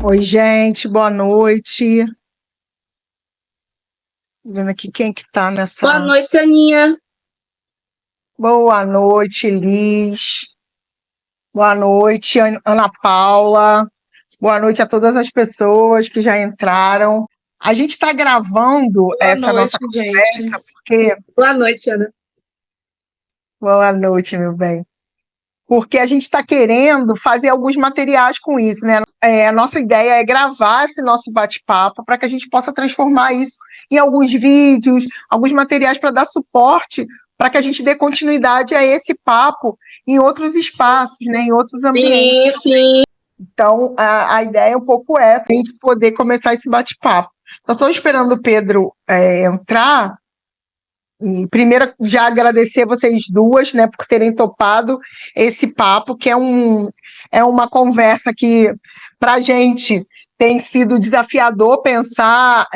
Oi, gente, boa noite. Vendo aqui quem que tá nessa. Boa noite, Aninha. Boa noite, Liz. Boa noite, Ana Paula. Boa noite a todas as pessoas que já entraram. A gente está gravando essa nossa conversa porque. Boa noite, Ana. Boa noite, meu bem. Porque a gente está querendo fazer alguns materiais com isso, né? A nossa ideia é gravar esse nosso bate-papo para que a gente possa transformar isso em alguns vídeos, alguns materiais para dar suporte, para que a gente dê continuidade a esse papo em outros espaços, né? Em outros ambientes. Sim. Então, a ideia é um pouco essa, a gente poder começar esse bate-papo. Eu estou esperando o Pedro entrar. E primeiro, já agradecer vocês duas, né, por terem topado esse papo, que é uma conversa que, para a gente, tem sido desafiador pensar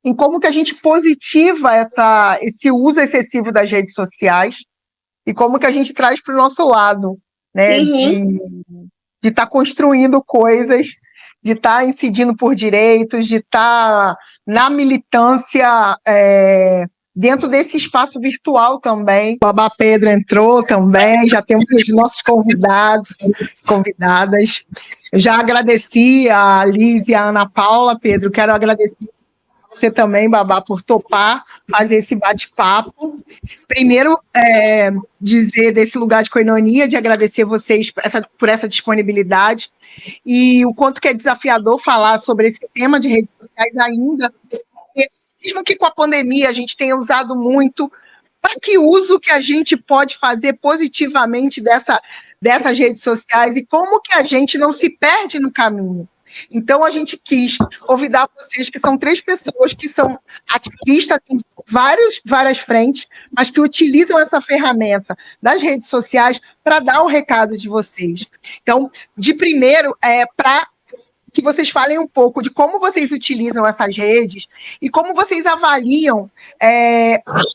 em como que a gente positiva esse uso excessivo das redes sociais e como que a gente traz para o nosso lado, né, de estar construindo coisas, de estar incidindo por direitos, de estar na militância dentro desse espaço virtual também. O Babá Pedro entrou também, já temos os nossos convidadas. Eu já agradeci a Liz e a Ana Paula, Pedro, quero agradecer você também, Babá, por topar fazer esse bate-papo. Primeiro, dizer desse lugar de coinonia, de agradecer vocês por essa disponibilidade e o quanto que é desafiador falar sobre esse tema de redes sociais ainda, porque mesmo que com a pandemia a gente tenha usado muito, para que uso que a gente pode fazer positivamente dessas redes sociais e como que a gente não se perde no caminho. Então, a gente quis convidar vocês, que são 3 pessoas que são ativistas em várias frentes, mas que utilizam essa ferramenta das redes sociais para dar o recado de vocês. Então, de primeiro, para que vocês falem um pouco de como vocês utilizam essas redes e como vocês avaliam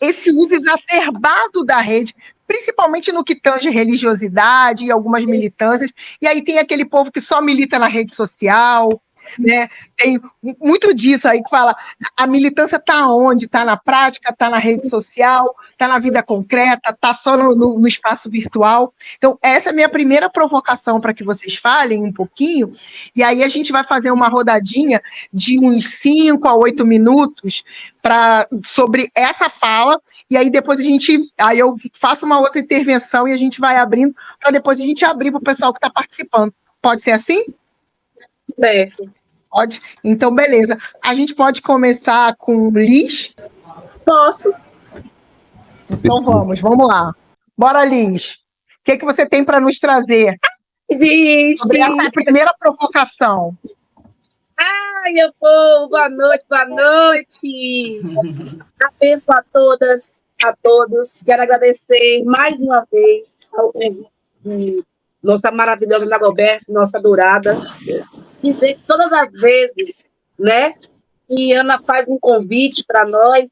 esse uso exacerbado da rede, principalmente no que tange religiosidade e algumas militâncias. E aí tem aquele povo que só milita na rede social, né? Tem muito disso aí que fala, a militância está onde? Está na prática, está na rede social, está na vida concreta, está só no espaço virtual. Então, essa é a minha primeira provocação para que vocês falem um pouquinho, e aí a gente vai fazer uma rodadinha de uns 5 a 8 minutos sobre essa fala, e aí depois aí eu faço uma outra intervenção e a gente vai abrindo, para depois a gente abrir para o pessoal que está participando. Pode ser assim? Certo. Pode? Então, beleza. A gente pode começar com Liz? Posso. Então vamos lá. Bora, Liz. O que você tem para nos trazer? Gente. Sobre essa primeira provocação. Ai, meu povo, boa noite. Abençoe a todas, a todos. Quero agradecer mais uma vez ao nossa maravilhosa Dagoberto, nossa adorada. Dizer que todas as vezes, né, que Ana faz um convite para nós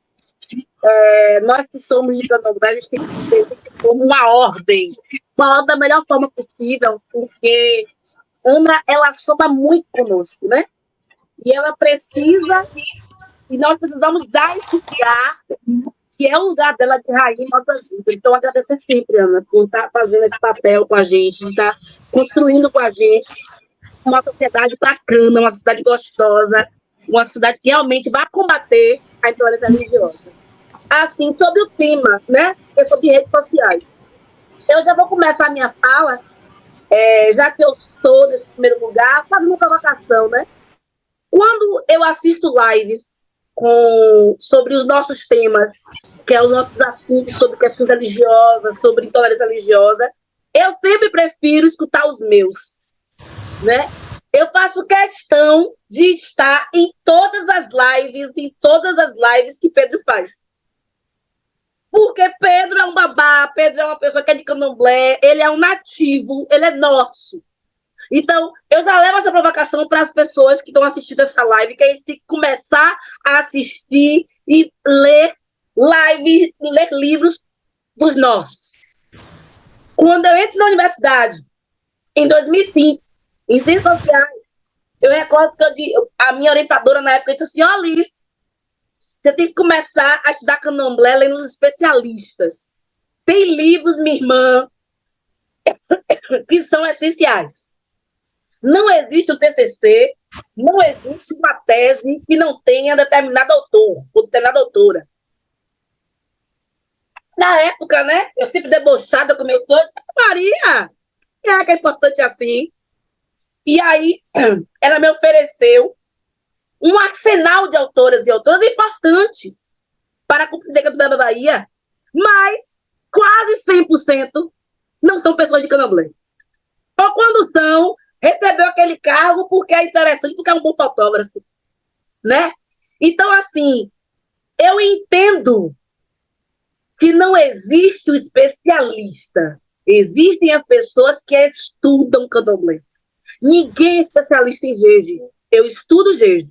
que somos de Candomblé, a gente tem que ter como uma ordem da melhor forma possível, porque Ana, ela soma muito conosco, né? E ela precisa, e nós precisamos dar esse lugar, que é o lugar dela de rainha em nossas vidas. Então, agradecer sempre, Ana, por estar fazendo esse papel com a gente, por estar construindo com a gente uma sociedade bacana, uma sociedade gostosa, uma sociedade que realmente vai combater a intolerância religiosa. Assim, sobre o tema, né? Que é sobre redes sociais. Eu já vou começar a minha fala, já que eu estou nesse primeiro lugar, fazendo uma provocação, né? Quando eu assisto lives sobre os nossos temas, que é os nossos assuntos sobre questões religiosas, sobre intolerância religiosa, eu sempre prefiro escutar os meus, né? Eu faço questão de estar em todas as lives que Pedro faz. Porque Pedro é um babá, Pedro é uma pessoa que é de Candomblé, ele é um nativo, ele é nosso. Então, eu já levo essa provocação para as pessoas que estão assistindo essa live, que a gente tem que começar a assistir e ler livros dos nossos. Quando eu entro na universidade, em 2005, em Ciências Sociais, Eu recordo que a minha orientadora na época disse assim, ó, Liz, você tem que começar a estudar candomblé lendo os especialistas. Tem livros, minha irmã, que são essenciais. Não existe um TCC, não existe uma tese que não tenha determinado autor ou determinada autora. Na época, né, eu sempre debochada com meus sonhos, Maria, que é importante assim? E aí, ela me ofereceu um arsenal de autoras e autores importantes para a Biblioteca da Bahia, mas quase 100% não são pessoas de candomblé. Ou quando são, recebeu aquele cargo porque é interessante, porque é um bom fotógrafo, né? Então, assim, eu entendo que não existe o especialista. Existem as pessoas que estudam candomblé. Ninguém é especialista em jeje. Eu estudo jeje.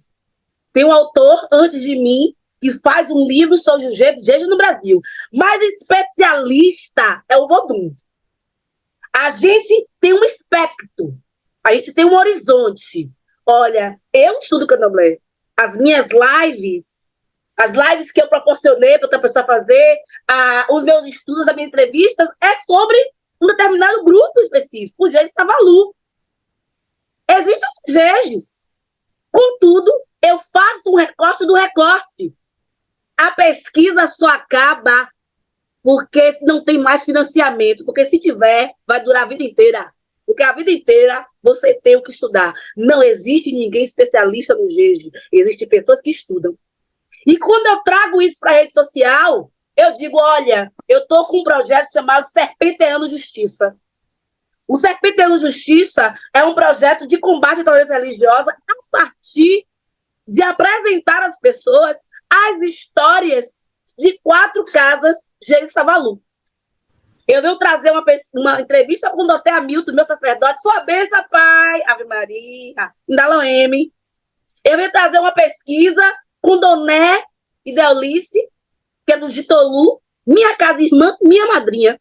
Tem um autor antes de mim que faz um livro sobre o jeje no Brasil. Mas especialista é o Vodun. A gente tem um espectro. A gente tem um horizonte. Olha, eu estudo candomblé. As minhas lives, as lives que eu proporcionei para outra pessoa fazer, os meus estudos, as minhas entrevistas, é sobre um determinado grupo específico, o jeje Savalu. Existem os jejes. Contudo, eu faço um recorte do recorte. A pesquisa só acaba porque não tem mais financiamento. Porque se tiver, vai durar a vida inteira. Porque a vida inteira você tem o que estudar. Não existe ninguém especialista no jeje. Existem pessoas que estudam. E quando eu trago isso para a rede social, eu digo, olha, eu estou com um projeto chamado Serpenteando Justiça. O Serpenteando Justiça é um projeto de combate à intolerância religiosa a partir de apresentar às pessoas as histórias de 4 casas de Savalu. Eu venho trazer uma entrevista com o Dr. Hamilton, meu sacerdote, sua bênção, pai, Ave Maria, Indaloeme. Eu venho trazer uma pesquisa com Doné e Deolice, que é do Jitolu, minha casa irmã, minha madrinha.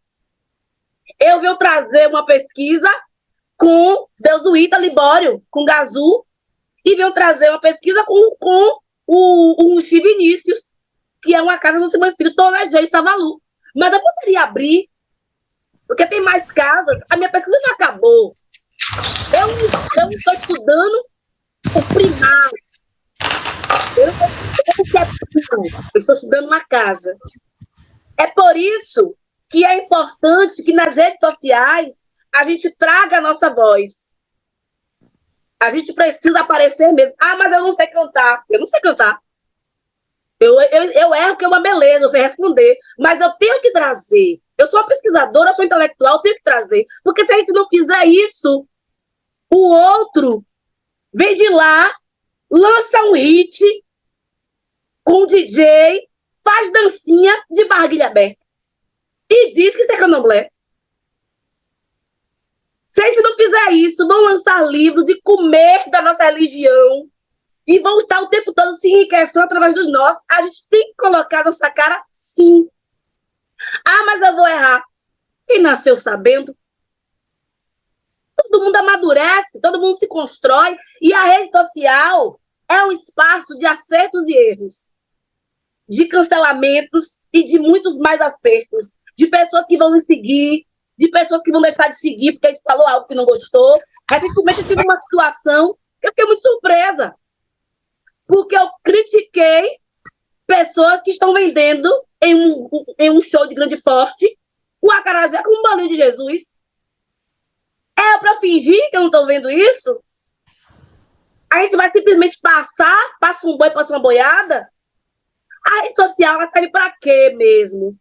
Eu venho trazer uma pesquisa com Deusuíta Libório, com Gazu, e venho trazer uma pesquisa com o Vinícius, que é uma casa do Simão Espírito, Toné G. Savalu. Mas eu poderia abrir, porque tem mais casas. A minha pesquisa já acabou. Eu estou estudando o primário. Eu estou estudando uma casa. É por isso que é importante que nas redes sociais a gente traga a nossa voz. A gente precisa aparecer mesmo. Ah, mas eu não sei cantar. Eu não sei cantar. Eu erro, que é uma beleza, eu sei responder. Mas eu tenho que trazer. Eu sou uma pesquisadora, eu sou intelectual, eu tenho que trazer. Porque se a gente não fizer isso, o outro vem de lá, lança um hit com o DJ, faz dancinha de barriguinha aberta. E diz que isso é candomblé. Se a gente não fizer isso, vão lançar livros e comer da nossa religião e vão estar o tempo todo se enriquecendo através dos nossos. A gente tem que colocar nossa cara, sim. Ah, mas eu vou errar. Quem nasceu sabendo? Todo mundo amadurece, todo mundo se constrói, e a rede social é um espaço de acertos e erros, de cancelamentos e de muitos mais acertos, de pessoas que vão me seguir, de pessoas que vão deixar de seguir porque a gente falou algo que não gostou. Recentemente eu tive uma situação que eu fiquei muito surpresa, porque eu critiquei pessoas que estão vendendo em um show de grande porte o acarajé com um bolinho de Jesus. É para fingir que eu não estou vendo isso? A gente vai simplesmente passa um boi, passa uma boiada? A rede social ela serve para quê mesmo?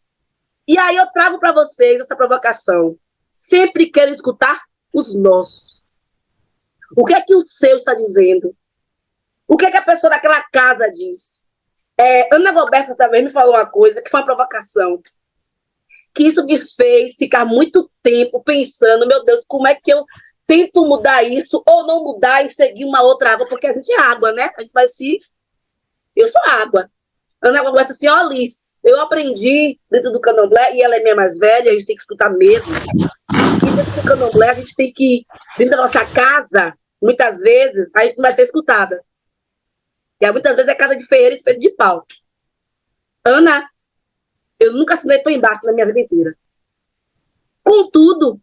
E aí eu trago para vocês essa provocação. Sempre quero escutar os nossos. O que é que o seu está dizendo? O que é que a pessoa daquela casa diz? Ana Roberta também me falou uma coisa que foi uma provocação. Que isso me fez ficar muito tempo pensando, meu Deus, como é que eu tento mudar isso ou não mudar e seguir uma outra água? Porque a gente é água, né? A gente vai se... Eu sou água. Ana Roberta assim, ó, Liz, eu aprendi dentro do candomblé, e ela é minha mais velha, a gente tem que escutar mesmo. E dentro do candomblé, a gente tem que, dentro da nossa casa, muitas vezes, a gente não vai ser escutada. E muitas vezes é casa de ferreiro e espeto de pau. Ana, eu nunca assinei tão embaixo na minha vida inteira. Contudo,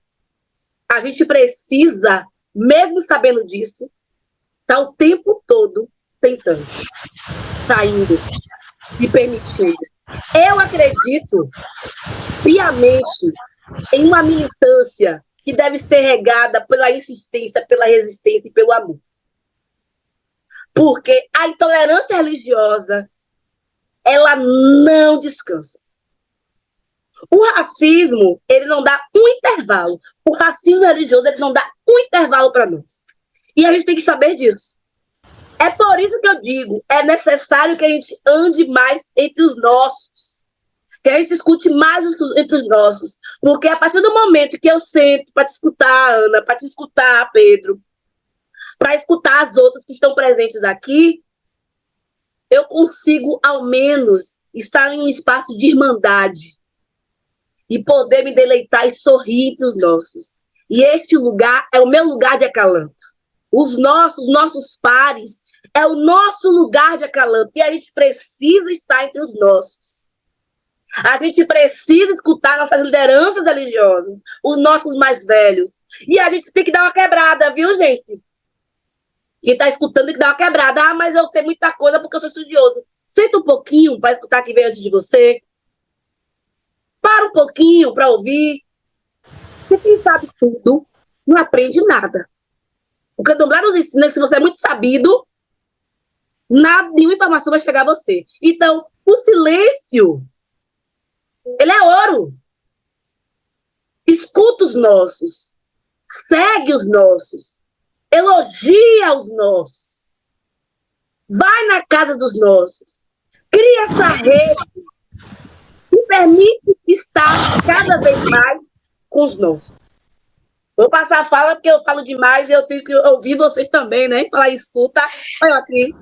a gente precisa, mesmo sabendo disso, estar o tempo todo tentando, saindo, se permitindo. Eu acredito piamente em uma militância que deve ser regada pela insistência, pela resistência e pelo amor. Porque a intolerância religiosa, ela não descansa. O racismo, ele não dá um intervalo. O racismo religioso, ele não dá um intervalo para nós. E a gente tem que saber disso. É por isso que eu digo, é necessário que a gente ande mais entre os nossos. Que a gente escute mais entre os nossos. Porque a partir do momento que eu sento para te escutar, Ana, para te escutar, Pedro, para escutar as outras que estão presentes aqui, eu consigo, ao menos, estar em um espaço de irmandade e poder me deleitar e sorrir entre os nossos. E este lugar é o meu lugar de acalanto. Os nossos pares, é o nosso lugar de acalanto. E a gente precisa estar entre os nossos. A gente precisa escutar nossas lideranças religiosas, os nossos mais velhos. E a gente tem que dar uma quebrada, viu, gente? Quem está escutando tem que dar uma quebrada. Ah, mas eu sei muita coisa porque eu sou estudioso. Senta um pouquinho para escutar quem veio antes de você. Para um pouquinho para ouvir. Porque quem sabe tudo não aprende nada. O candomblé nos ensina que se você é muito sabido, nenhuma informação vai chegar a você. Então, o silêncio, ele é ouro. Escuta os nossos. Segue os nossos. Elogia os nossos. Vai na casa dos nossos. Cria essa rede. Se permite estar cada vez mais com os nossos. Vou passar a fala porque eu falo demais e eu tenho que ouvir vocês também, né? Falar, escuta. Olha aqui.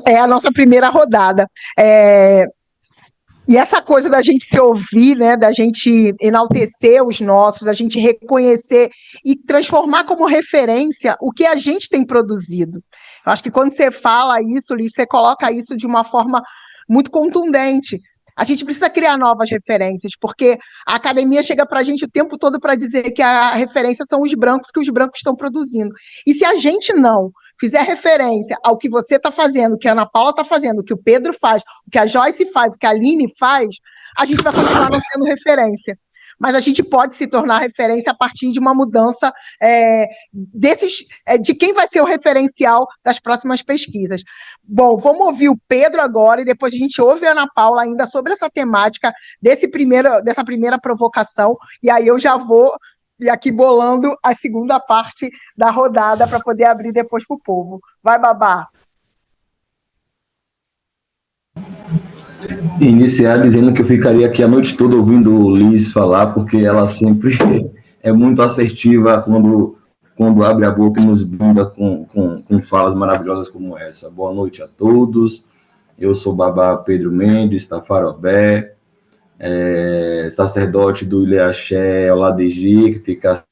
É a nossa primeira rodada. E essa coisa da gente se ouvir, né, da gente enaltecer os nossos, da gente reconhecer e transformar como referência o que a gente tem produzido. Eu acho que quando você fala isso, Liz, você coloca isso de uma forma muito contundente. A gente precisa criar novas referências, porque a academia chega para a gente o tempo todo para dizer que a referência são os brancos que os brancos estão produzindo. E se a gente não fizer referência ao que você está fazendo, o que a Ana Paula está fazendo, o que o Pedro faz, o que a Joyce faz, o que a Aline faz, a gente vai continuar não sendo referência. Mas a gente pode se tornar referência a partir de uma mudança de quem vai ser o referencial das próximas pesquisas. Bom, vamos ouvir o Pedro agora e depois a gente ouve a Ana Paula ainda sobre essa temática dessa primeira provocação, e aí eu já vou aqui bolando a segunda parte da rodada para poder abrir depois para o povo. Vai, Babá. Iniciar dizendo que eu ficaria aqui a noite toda ouvindo Liz falar, porque ela sempre é muito assertiva quando abre a boca e nos brinda com falas maravilhosas como essa. Boa noite a todos. Eu sou Babá Pedro Mendes, Tafarobé, sacerdote do Ilê Axé Oladeji, que fica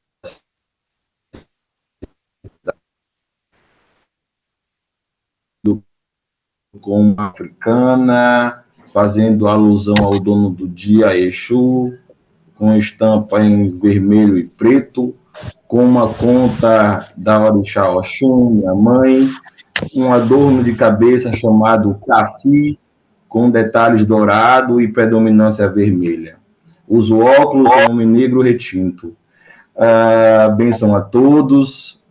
com africana, fazendo alusão ao dono do dia, Exu, com estampa em vermelho e preto, com uma conta da Orixá Oxum, minha mãe, um adorno de cabeça chamado cafi, com detalhes dourado e predominância vermelha. Uso óculos, homem negro retinto. Bênção a todos,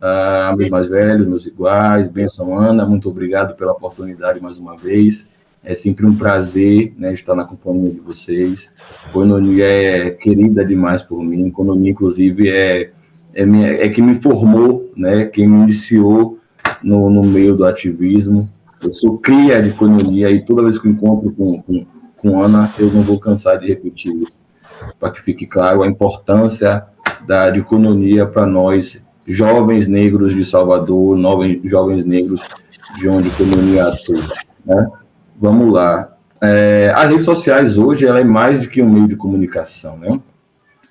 meus mais velhos, meus iguais, bênção Ana, muito obrigado pela oportunidade mais uma vez. É sempre um prazer, né, estar na companhia de vocês. Cononi é querida demais por mim. Cononi, inclusive, é quem me formou, né, quem me iniciou no meio do ativismo. Eu sou cria de Cononi e toda vez que eu encontro com Ana, eu não vou cansar de repetir isso, para que fique claro a importância da dicotomia para nós, jovens negros de Salvador, jovens negros de onde a dicotomia atua, né? Vamos lá. As redes sociais hoje, ela é mais do que um meio de comunicação, né?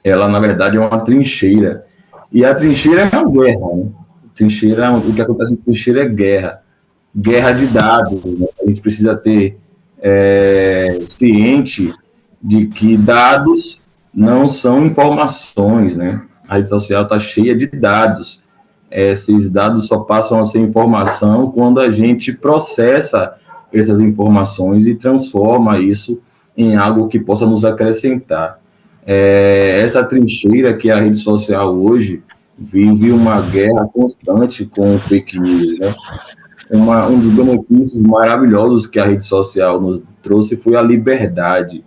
Ela, na verdade, é uma trincheira. E a trincheira é uma guerra, né? Trincheira, o que acontece em trincheira é guerra de dados, né? A gente precisa ter ciente de que dados não são informações, né? A rede social está cheia de dados. Esses dados só passam a ser informação quando a gente processa essas informações e transforma isso em algo que possa nos acrescentar. Essa trincheira que é a rede social hoje vive uma guerra constante com o fake news, né? Um dos benefícios maravilhosos que a rede social nos trouxe foi a liberdade.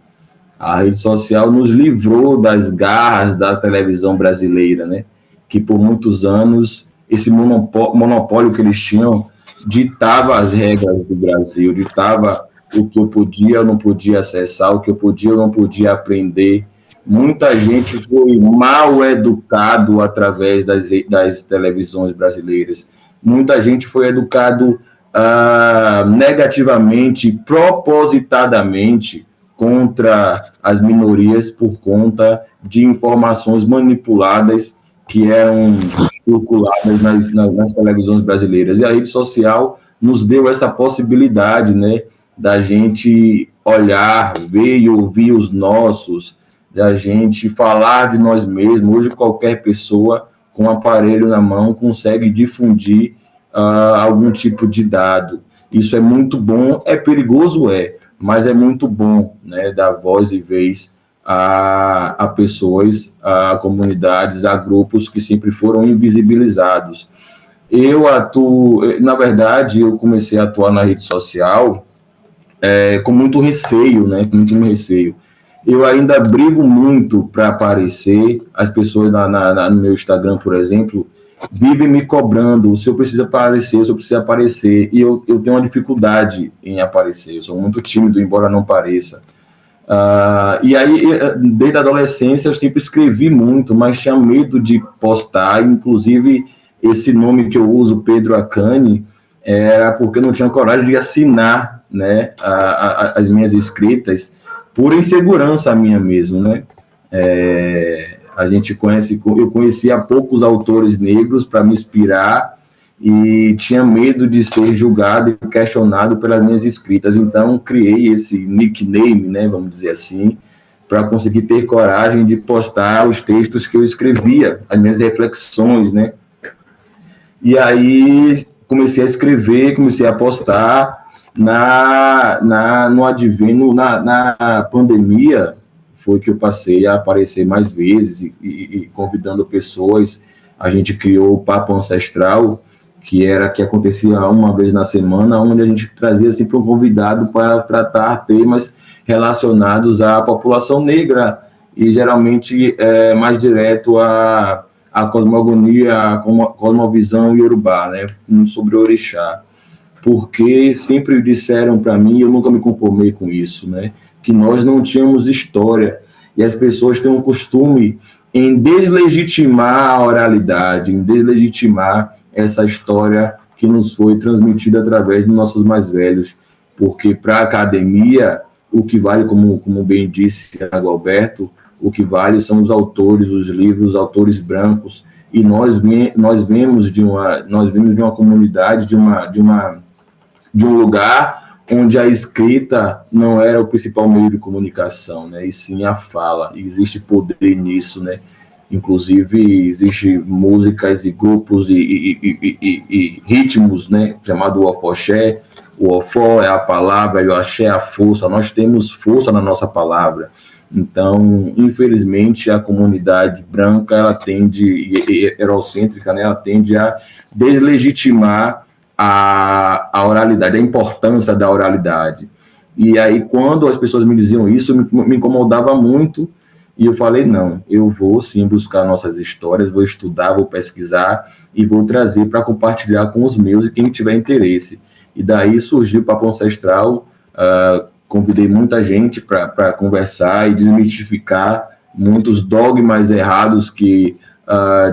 A rede social nos livrou das garras da televisão brasileira, né? Que por muitos anos esse monopólio que eles tinham ditava as regras do Brasil, ditava o que eu podia ou não podia acessar, o que eu podia ou não podia aprender. Muita gente foi mal educado através das televisões brasileiras. Muita gente foi educado negativamente, propositadamente, contra as minorias por conta de informações manipuladas que eram circuladas nas televisões brasileiras. E a rede social nos deu essa possibilidade, né, da gente olhar, ver e ouvir os nossos, da gente falar de nós mesmos. Hoje qualquer pessoa com um aparelho na mão consegue difundir algum tipo de dado. Isso é muito bom, é perigoso, mas é muito bom, né, dar voz e vez a pessoas, a comunidades, a grupos que sempre foram invisibilizados. Na verdade, eu comecei a atuar na rede social com muito receio, né, com muito receio. Eu ainda brigo muito para aparecer, as pessoas no meu Instagram, por exemplo, vivem me cobrando, o senhor precisa aparecer, o senhor precisa aparecer, e eu tenho uma dificuldade em aparecer, eu sou muito tímido, embora não pareça. E aí, desde a adolescência, eu sempre escrevi muito, mas tinha medo de postar, inclusive esse nome que eu uso, Pedro Akani, era porque eu não tinha coragem de assinar, né, as minhas escritas, por insegurança minha mesmo, né? Eu conhecia poucos autores negros para me inspirar e tinha medo de ser julgado e questionado pelas minhas escritas. Então, criei esse nickname, né, vamos dizer assim, para conseguir ter coragem de postar os textos que eu escrevia, as minhas reflexões, né? E aí comecei a escrever, comecei a postar no advento, na pandemia, foi que eu passei a aparecer mais vezes e convidando pessoas. A gente criou o Papo Ancestral, que acontecia uma vez na semana, onde a gente trazia sempre um convidado para tratar temas relacionados à população negra e geralmente mais direto à cosmogonia, à cosmovisão iorubá, né, sobre o orixá. Porque sempre disseram para mim, eu nunca me conformei com isso, né, que nós não tínhamos história, e as pessoas têm um costume em deslegitimar a oralidade, em deslegitimar essa história que nos foi transmitida através dos nossos mais velhos, porque para a academia, o que vale, como bem disse Tiago Alberto, o que vale são os autores, os livros, os autores brancos, e nós vemos de uma comunidade, de um lugar onde a escrita não era o principal meio de comunicação, né, e sim a fala. E existe poder nisso, né? Inclusive, existe músicas e grupos e ritmos, né, chamado o afoxé. O ofó é a palavra e o axé é a força. Nós temos força na nossa palavra. Então, infelizmente, a comunidade branca, ela tende, eurocêntrica, né, ela tende a deslegitimar a oralidade, a importância da oralidade. E aí, quando as pessoas me diziam isso, me incomodava muito, e eu falei, não, eu vou sim buscar nossas histórias, vou estudar, vou pesquisar, e vou trazer para compartilhar com os meus e quem tiver interesse. E daí surgiu o Papo Ancestral, convidei muita gente para conversar e desmistificar muitos dogmas errados que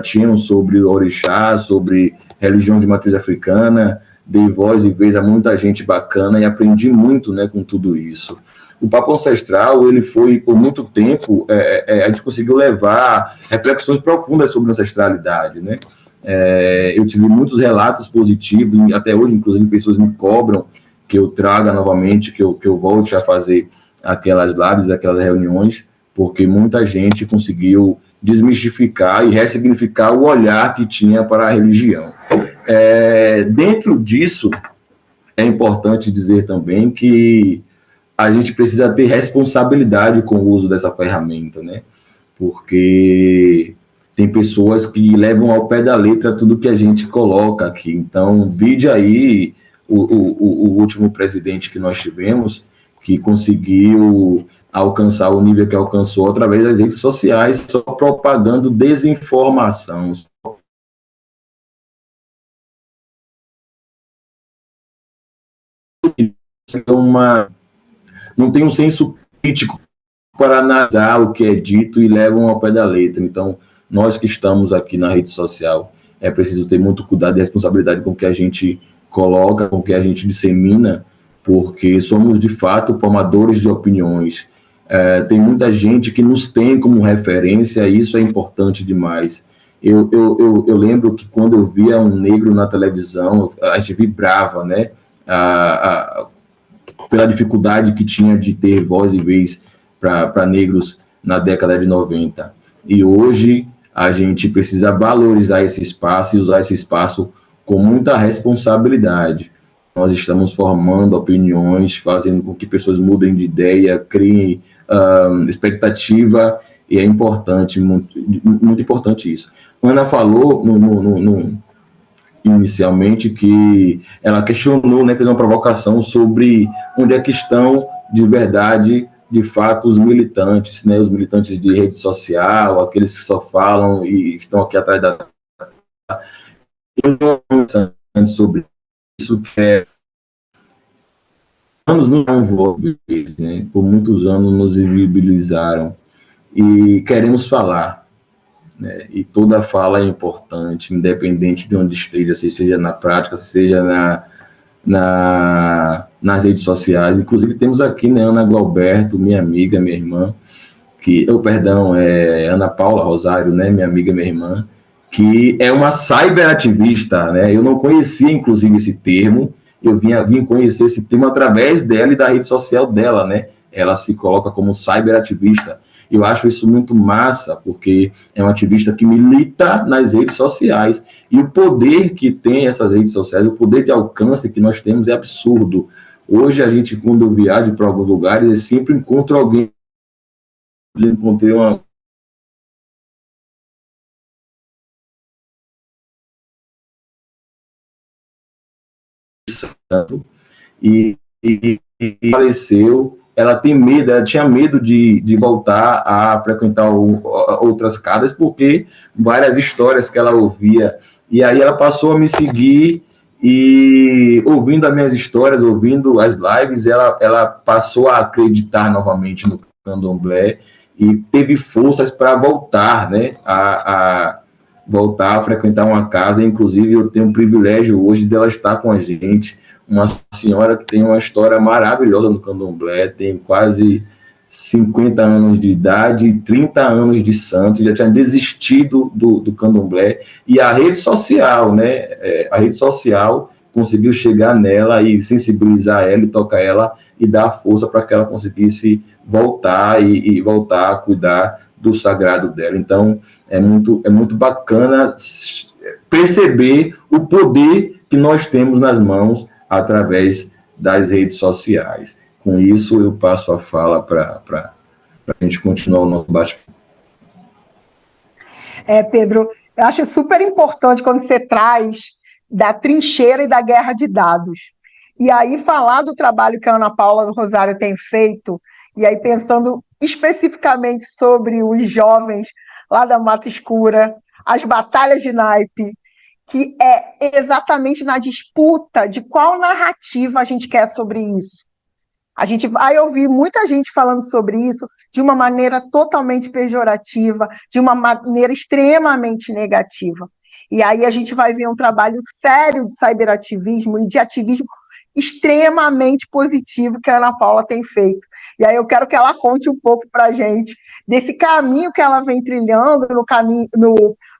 tinham sobre o orixá, sobre religião de matriz africana. Dei voz e vez a muita gente bacana e aprendi muito, né, com tudo isso. O Papo Ancestral, ele foi, por muito tempo, a gente conseguiu levar reflexões profundas sobre ancestralidade, né? Eu tive muitos relatos positivos, e até hoje, inclusive, pessoas me cobram que eu traga novamente, que eu volte a fazer aquelas lives, aquelas reuniões, porque muita gente conseguiu desmistificar e ressignificar o olhar que tinha para a religião. Dentro disso, é importante dizer também que a gente precisa ter responsabilidade com o uso dessa ferramenta, né? Porque tem pessoas que levam ao pé da letra tudo que a gente coloca aqui. Então, vide aí o último presidente que nós tivemos, que conseguiu alcançar o nível que alcançou através das redes sociais, só propagando desinformação. Não tem um senso crítico para analisar o que é dito e levam ao pé da letra. Então, nós que estamos aqui na rede social, é preciso ter muito cuidado e responsabilidade com o que a gente coloca, com o que a gente dissemina, porque somos, de fato, formadores de opiniões. Tem muita gente que nos tem como referência, e isso é importante demais. Eu lembro que quando eu via um negro na televisão, a gente vibrava, né? Pela dificuldade que tinha de ter voz e vez para negros na década de 90. E hoje a gente precisa valorizar esse espaço e usar esse espaço com muita responsabilidade. Nós estamos formando opiniões, fazendo com que pessoas mudem de ideia, criem expectativa, e é importante, muito, muito importante isso. Ana falou inicialmente que ela questionou, né, fez uma provocação sobre onde é que estão de verdade, de fato, os militantes, né, os militantes de rede social, aqueles que só falam e estão aqui atrás da... Eu sobre isso, que anos não envolve, né, por muitos anos nos invisibilizaram e queremos falar, né, e toda fala é importante, independente de onde esteja, seja na prática, seja nas redes sociais. Inclusive temos aqui, né, Ana Gualberto, minha amiga, minha irmã, Ana Paula Rosário, né, minha amiga, minha irmã, que é uma cyberativista, né? Eu não conhecia, inclusive, esse termo, eu vim conhecer esse termo através dela e da rede social dela, né? Ela se coloca como cyberativista. Eu acho isso muito massa, porque é uma ativista que milita nas redes sociais, e o poder que tem essas redes sociais, o poder de alcance que nós temos é absurdo. Hoje a gente, quando viaja para alguns lugares, eu sempre encontro alguém. Eu encontrei uma... E faleceu. Ela tem medo, ela tinha medo de voltar a frequentar outras casas, porque várias histórias que ela ouvia. E aí ela passou a me seguir, e ouvindo as minhas histórias, ouvindo as lives, ela passou a acreditar novamente no candomblé e teve forças para voltar, né, a voltar a frequentar uma casa. Inclusive, eu tenho o privilégio hoje dela estar com a gente, uma senhora que tem uma história maravilhosa no candomblé, tem quase 50 anos de idade, 30 anos de santo, já tinha desistido do candomblé, e a rede social, né, a rede social conseguiu chegar nela e sensibilizar ela e tocar ela e dar força para que ela conseguisse voltar e voltar a cuidar do sagrado dela. Então, é muito bacana perceber o poder que nós temos nas mãos através das redes sociais. Com isso, eu passo a fala para a gente continuar o nosso bate-papo. Pedro, eu acho super importante quando você traz da trincheira e da guerra de dados. E aí falar do trabalho que a Ana Paula do Rosário tem feito, e aí pensando especificamente sobre os jovens lá da Mata Escura, as batalhas de naipe, que é exatamente na disputa de qual narrativa a gente quer sobre isso. A gente vai ouvir muita gente falando sobre isso de uma maneira totalmente pejorativa, de uma maneira extremamente negativa. E aí a gente vai ver um trabalho sério de cyberativismo e de ativismo extremamente positivo que a Ana Paula tem feito. E aí eu quero que ela conte um pouco para a gente desse caminho que ela vem trilhando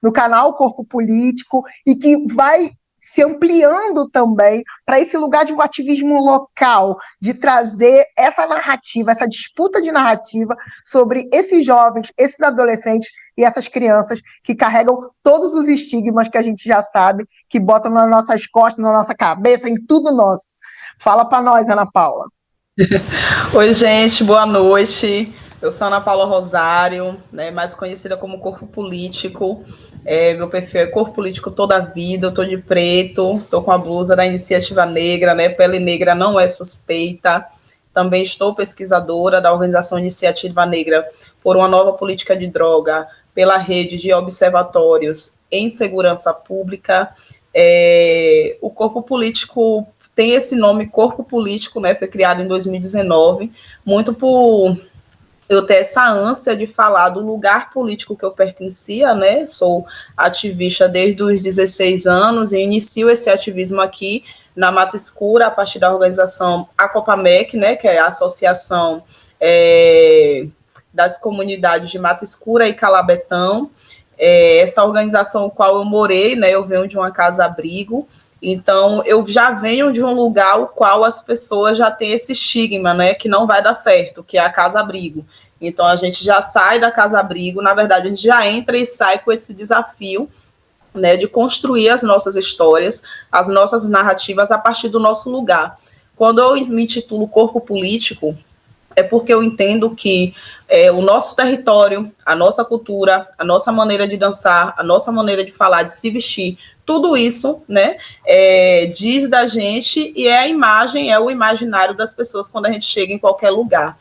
no canal Corpo Político e que vai se ampliando também para esse lugar de um ativismo local, de trazer essa narrativa, essa disputa de narrativa sobre esses jovens, esses adolescentes e essas crianças que carregam todos os estigmas que a gente já sabe, que botam nas nossas costas, na nossa cabeça, em tudo nosso. Fala para nós, Ana Paula. Oi, gente, boa noite. Eu sou Ana Paula Rosário, né, mais conhecida como Corpo Político. Meu perfil é Corpo Político toda a vida, eu estou de preto, estou com a blusa da Iniciativa Negra, né, Pele Negra não é suspeita. Também estou pesquisadora da organização Iniciativa Negra por uma nova política de droga, pela rede de observatórios em segurança pública. O Corpo Político tem esse nome, Corpo Político, né, foi criado em 2019, muito por eu ter essa ânsia de falar do lugar político que eu pertencia, né, sou ativista desde os 16 anos e inicio esse ativismo aqui na Mata Escura, a partir da organização Acopamec, né, que é a associação das comunidades de Mata Escura e Calabetão. Essa organização com a qual eu morei, né, eu venho de uma casa-abrigo, então eu já venho de um lugar o qual as pessoas já têm esse estigma, né, que não vai dar certo, que é a casa-abrigo. Então a gente já sai da casa-abrigo, na verdade a gente já entra e sai com esse desafio, né, de construir as nossas histórias, as nossas narrativas a partir do nosso lugar. Quando eu me intitulo Corpo Político, é porque eu entendo que o nosso território, a nossa cultura, a nossa maneira de dançar, a nossa maneira de falar, de se vestir, tudo isso, né, diz da gente e é a imagem, é o imaginário das pessoas quando a gente chega em qualquer lugar.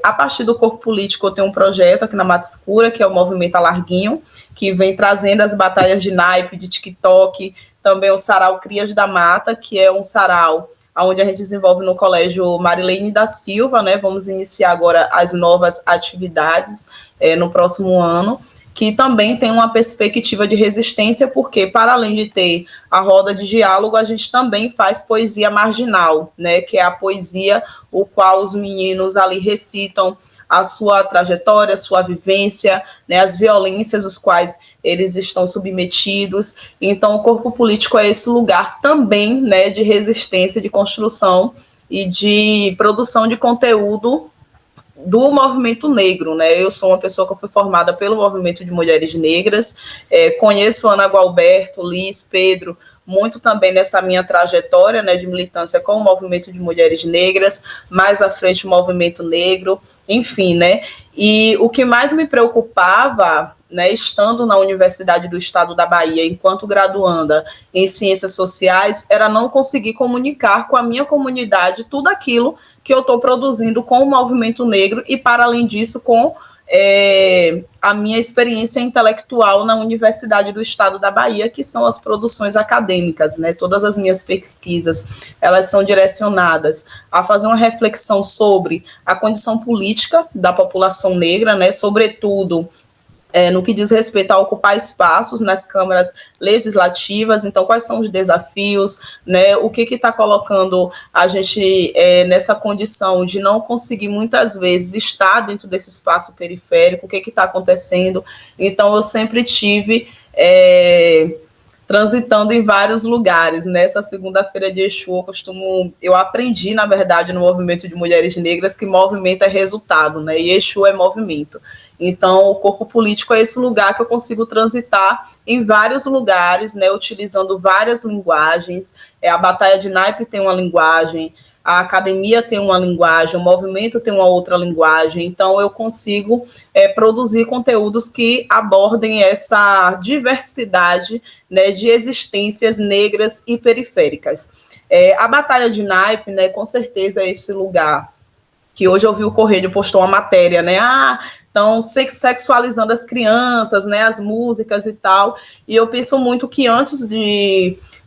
A partir do Corpo Político, eu tenho um projeto aqui na Mata Escura, que é o Movimento Alarguinho, que vem trazendo as batalhas de naipe, de TikTok, também o Sarau Crias da Mata, que é um sarau onde a gente desenvolve no Colégio Marilene da Silva, né? Vamos iniciar agora as novas atividades no próximo ano, que também tem uma perspectiva de resistência, porque, para além de ter a roda de diálogo, a gente também faz poesia marginal, né? Que é a poesia o qual os meninos ali recitam a sua trajetória, a sua vivência, né, as violências os quais eles estão submetidos. Então, o Corpo Político é esse lugar também, né, de resistência, de construção e de produção de conteúdo do movimento negro, né? Eu sou uma pessoa que foi formada pelo movimento de mulheres negras, conheço Ana Gualberto, Liz, Pedro, muito também nessa minha trajetória, né, de militância com o movimento de mulheres negras, mais à frente o movimento negro, enfim, né? E o que mais me preocupava, né, estando na Universidade do Estado da Bahia, enquanto graduanda em Ciências Sociais, era não conseguir comunicar com a minha comunidade tudo aquilo que eu estou produzindo com o movimento negro e, para além disso, com a minha experiência intelectual na Universidade do Estado da Bahia, que são as produções acadêmicas, né? Todas as minhas pesquisas, elas são direcionadas a fazer uma reflexão sobre a condição política da população negra, né? Sobretudo no que diz respeito a ocupar espaços nas câmaras legislativas. Então, quais são os desafios, né? O que está colocando a gente nessa condição de não conseguir, muitas vezes, estar dentro desse espaço periférico, o que está acontecendo. Então, eu sempre tive transitando em vários lugares. Nessa segunda-feira de Exu, eu aprendi, na verdade, no movimento de mulheres negras, que movimento é resultado, né? E Exu é movimento. Então, o Corpo Político é esse lugar que eu consigo transitar em vários lugares, né, utilizando várias linguagens. A batalha de naipe tem uma linguagem, a academia tem uma linguagem, o movimento tem uma outra linguagem. Então, eu consigo produzir conteúdos que abordem essa diversidade, né, de existências negras e periféricas. A batalha de naipe, né, com certeza é esse lugar que hoje eu vi o Correio postou uma matéria, né, estão sexualizando as crianças, né, as músicas e tal, e eu penso muito que antes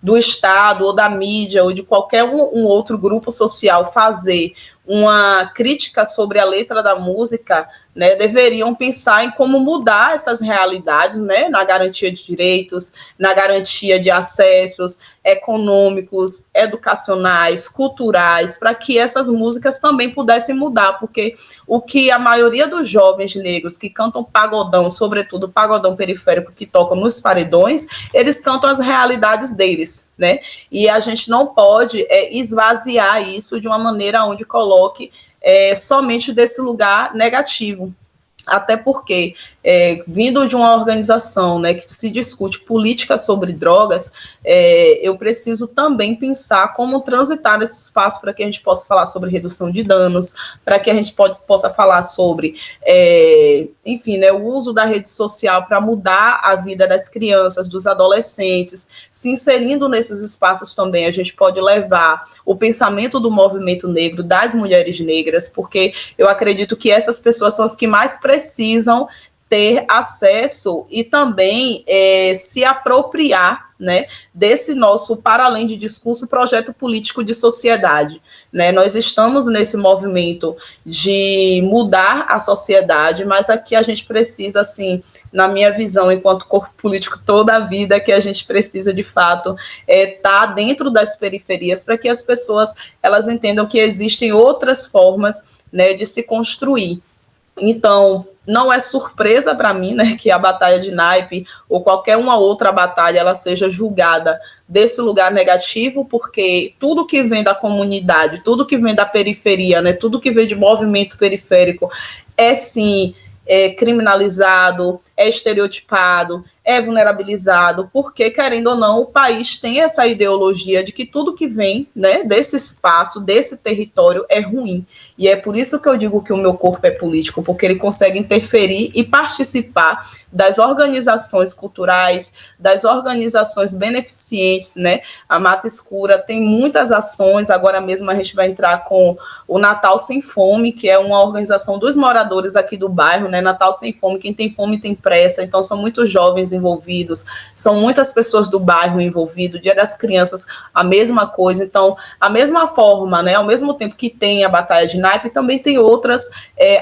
do Estado ou da mídia ou de qualquer um outro grupo social fazer uma crítica sobre a letra da música, né, deveriam pensar em como mudar essas realidades, né, na garantia de direitos, na garantia de acessos econômicos, educacionais, culturais, para que essas músicas também pudessem mudar, porque o que a maioria dos jovens negros que cantam pagodão, sobretudo pagodão periférico que tocam nos paredões, eles cantam as realidades deles, né? E a gente não pode esvaziar isso de uma maneira onde coloque somente desse lugar negativo. Até porque, vindo de uma organização, né, que se discute política sobre drogas, eu preciso também pensar como transitar nesse espaço para que a gente possa falar sobre redução de danos, para que a gente possa falar sobre, enfim, né, o uso da rede social para mudar a vida das crianças, dos adolescentes, se inserindo nesses espaços também, a gente pode levar o pensamento do movimento negro, das mulheres negras, porque eu acredito que essas pessoas são as que mais precisam ter acesso e também se apropriar, né, desse nosso, para além de discurso, projeto político de sociedade. Né? Nós estamos nesse movimento de mudar a sociedade, mas aqui a gente precisa, assim, na minha visão, enquanto corpo político toda a vida, que a gente precisa, de fato, estar dentro das periferias para que as pessoas elas entendam que existem outras formas, né, de se construir. Então, não é surpresa para mim, né, que a batalha de naipe ou qualquer uma outra batalha ela seja julgada desse lugar negativo, porque tudo que vem da comunidade, tudo que vem da periferia, né, tudo que vem de movimento periférico sim, criminalizado, estereotipado, vulnerabilizado, porque, querendo ou não, o país tem essa ideologia de que tudo que vem, né, desse espaço, desse território, é ruim. E é por isso que eu digo que o meu corpo é político, porque ele consegue interferir e participar das organizações culturais, das organizações beneficentes, né? A Mata Escura tem muitas ações, agora mesmo a gente vai entrar com o Natal Sem Fome, que é uma organização dos moradores aqui do bairro, né? Natal Sem Fome, quem tem fome tem pressa, então são muitos jovens envolvidos, são muitas pessoas do bairro envolvidas, Dia das Crianças, a mesma coisa. Então, a mesma forma, né? Ao mesmo tempo que tem a batalha de naipe, também tem outras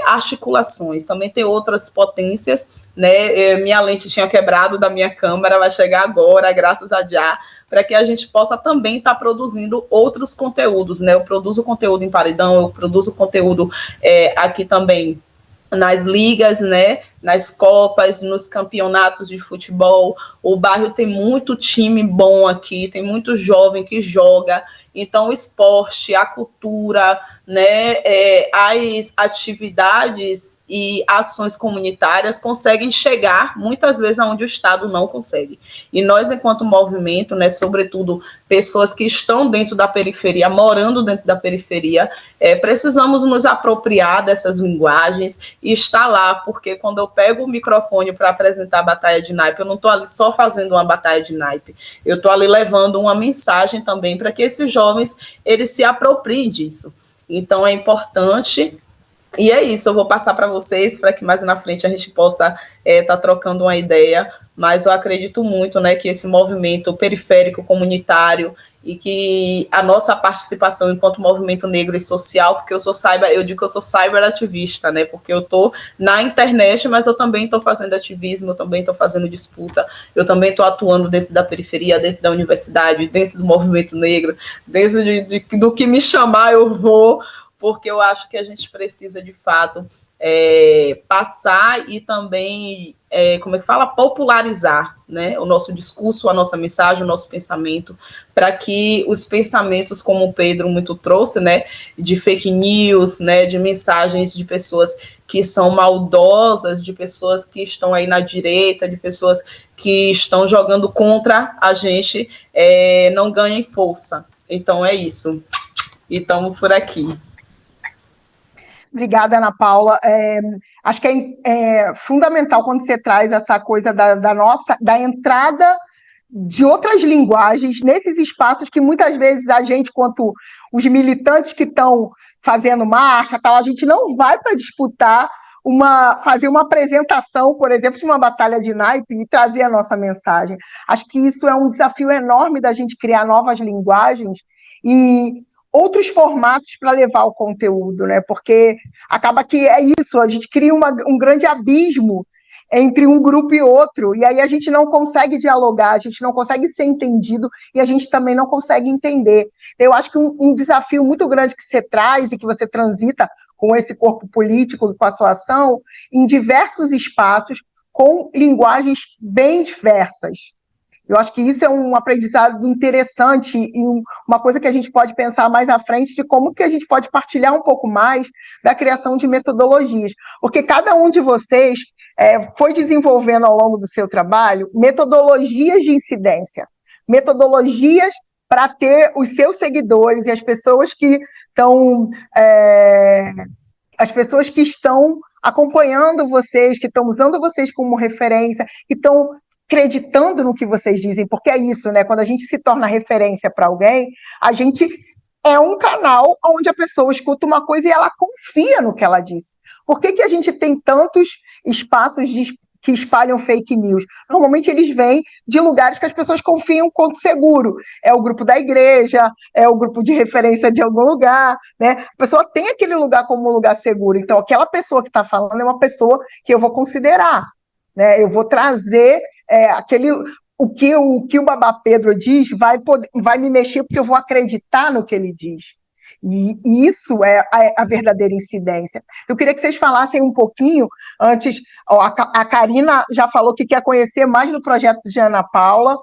articulações, também tem outras potências, né? Minha lente tinha quebrado da minha câmera, vai chegar agora, graças a Jah, para que a gente possa também estar produzindo outros conteúdos, né? Eu produzo conteúdo em paredão, eu produzo conteúdo aqui também nas ligas, né, nas copas, nos campeonatos de futebol. O bairro tem muito time bom aqui, tem muito jovem que joga. Então, o esporte, a cultura, né, as atividades e ações comunitárias conseguem chegar, muitas vezes, aonde o Estado não consegue. E nós, enquanto movimento, né, sobretudo pessoas que estão dentro da periferia, morando dentro da periferia, precisamos nos apropriar dessas linguagens e estar lá, porque quando eu pego o microfone para apresentar a batalha de naipe, eu não estou ali só fazendo uma batalha de naipe, eu estou ali levando uma mensagem também para que esses jovens eles se apropriem disso. Então é importante, e é isso, eu vou passar para vocês, para que mais na frente a gente possa estar trocando uma ideia, mas eu acredito muito, né, que esse movimento periférico comunitário e que a nossa participação enquanto movimento negro e social, porque eu digo que eu sou cyberativista, né, porque eu estou na internet, mas eu também estou fazendo ativismo, eu também estou fazendo disputa, eu também estou atuando dentro da periferia, dentro da universidade, dentro do movimento negro, dentro do que me chamar eu vou, porque eu acho que a gente precisa, de fato, passar e também, popularizar, né, o nosso discurso, a nossa mensagem, o nosso pensamento, para que os pensamentos, como o Pedro muito trouxe, né, de fake news, né, de mensagens de pessoas que são maldosas, de pessoas que estão aí na direita, de pessoas que estão jogando contra a gente, não ganhem força. Então é isso. E estamos por aqui. Obrigada, Ana Paula. Acho que é fundamental quando você traz essa coisa da entrada de outras linguagens nesses espaços que muitas vezes a gente, quanto os militantes que estão fazendo marcha, tal, a gente não vai para disputar fazer uma apresentação, por exemplo, de uma batalha de naipe e trazer a nossa mensagem. Acho que isso é um desafio enorme da gente criar novas linguagens e outros formatos para levar o conteúdo, né? Porque acaba que é isso, a gente cria um grande abismo entre um grupo e outro, e aí a gente não consegue dialogar, a gente não consegue ser entendido, e a gente também não consegue entender. Eu acho que um desafio muito grande que você traz e que você transita com esse corpo político, com a sua ação, em diversos espaços, com linguagens bem diversas. Eu acho que isso é um aprendizado interessante e uma coisa que a gente pode pensar mais à frente de como que a gente pode partilhar um pouco mais da criação de metodologias. Porque cada um de vocês foi desenvolvendo ao longo do seu trabalho metodologias de incidência, metodologias para ter os seus seguidores e as pessoas que estão acompanhando vocês, que estão usando vocês como referência, que estão acreditando no que vocês dizem, porque é isso, né? Quando a gente se torna referência para alguém, a gente é um canal onde a pessoa escuta uma coisa e ela confia no que ela disse. Por que a gente tem tantos espaços que espalham fake news? Normalmente eles vêm de lugares que as pessoas confiam quanto seguro. É o grupo da igreja, é o grupo de referência de algum lugar, né? A pessoa tem aquele lugar como um lugar seguro. Então, aquela pessoa que está falando é uma pessoa que eu vou considerar, né? Eu vou trazer o que o Babá Pedro diz vai me mexer porque eu vou acreditar no que ele diz. E isso é a verdadeira incidência. Eu queria que vocês falassem um pouquinho, antes, a Karina já falou que quer conhecer mais do projeto de Ana Paula,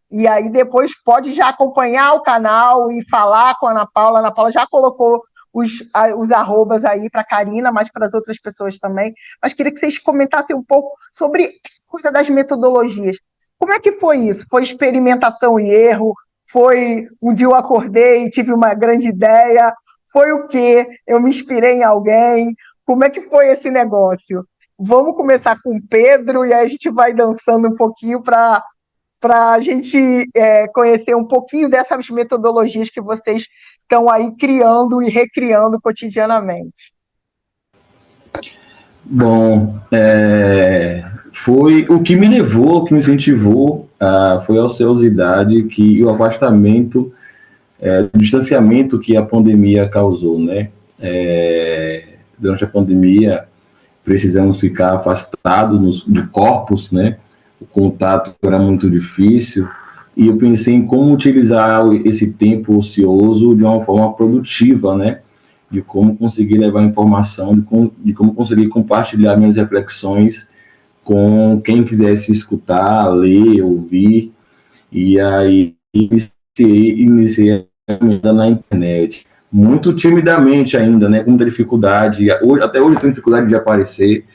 e aí depois pode já acompanhar o canal e falar com a Ana Paula. A Ana Paula já colocou os arrobas aí para a Karina, mas para as outras pessoas também. Mas queria que vocês comentassem um pouco sobre a coisa das metodologias. Como é que foi isso? Foi experimentação e erro? Foi um dia eu acordei e tive uma grande ideia? Foi o quê? Eu me inspirei em alguém? Como é que foi esse negócio? Vamos começar com o Pedro e aí a gente vai dançando um pouquinho para a gente conhecer um pouquinho dessas metodologias que vocês estão aí criando e recriando cotidianamente. Bom, foi o que me levou, o que me incentivou, foi a ociosidade e o afastamento, o distanciamento que a pandemia causou, né? Durante a pandemia, precisamos ficar afastados de corpos, né? O contato era muito difícil, e eu pensei em como utilizar esse tempo ocioso de uma forma produtiva, né? De como conseguir levar informação, de como conseguir compartilhar minhas reflexões com quem quisesse escutar, ler, ouvir. E aí iniciei na internet, muito timidamente ainda, né, com muita dificuldade. Até hoje eu tenho dificuldade de aparecer.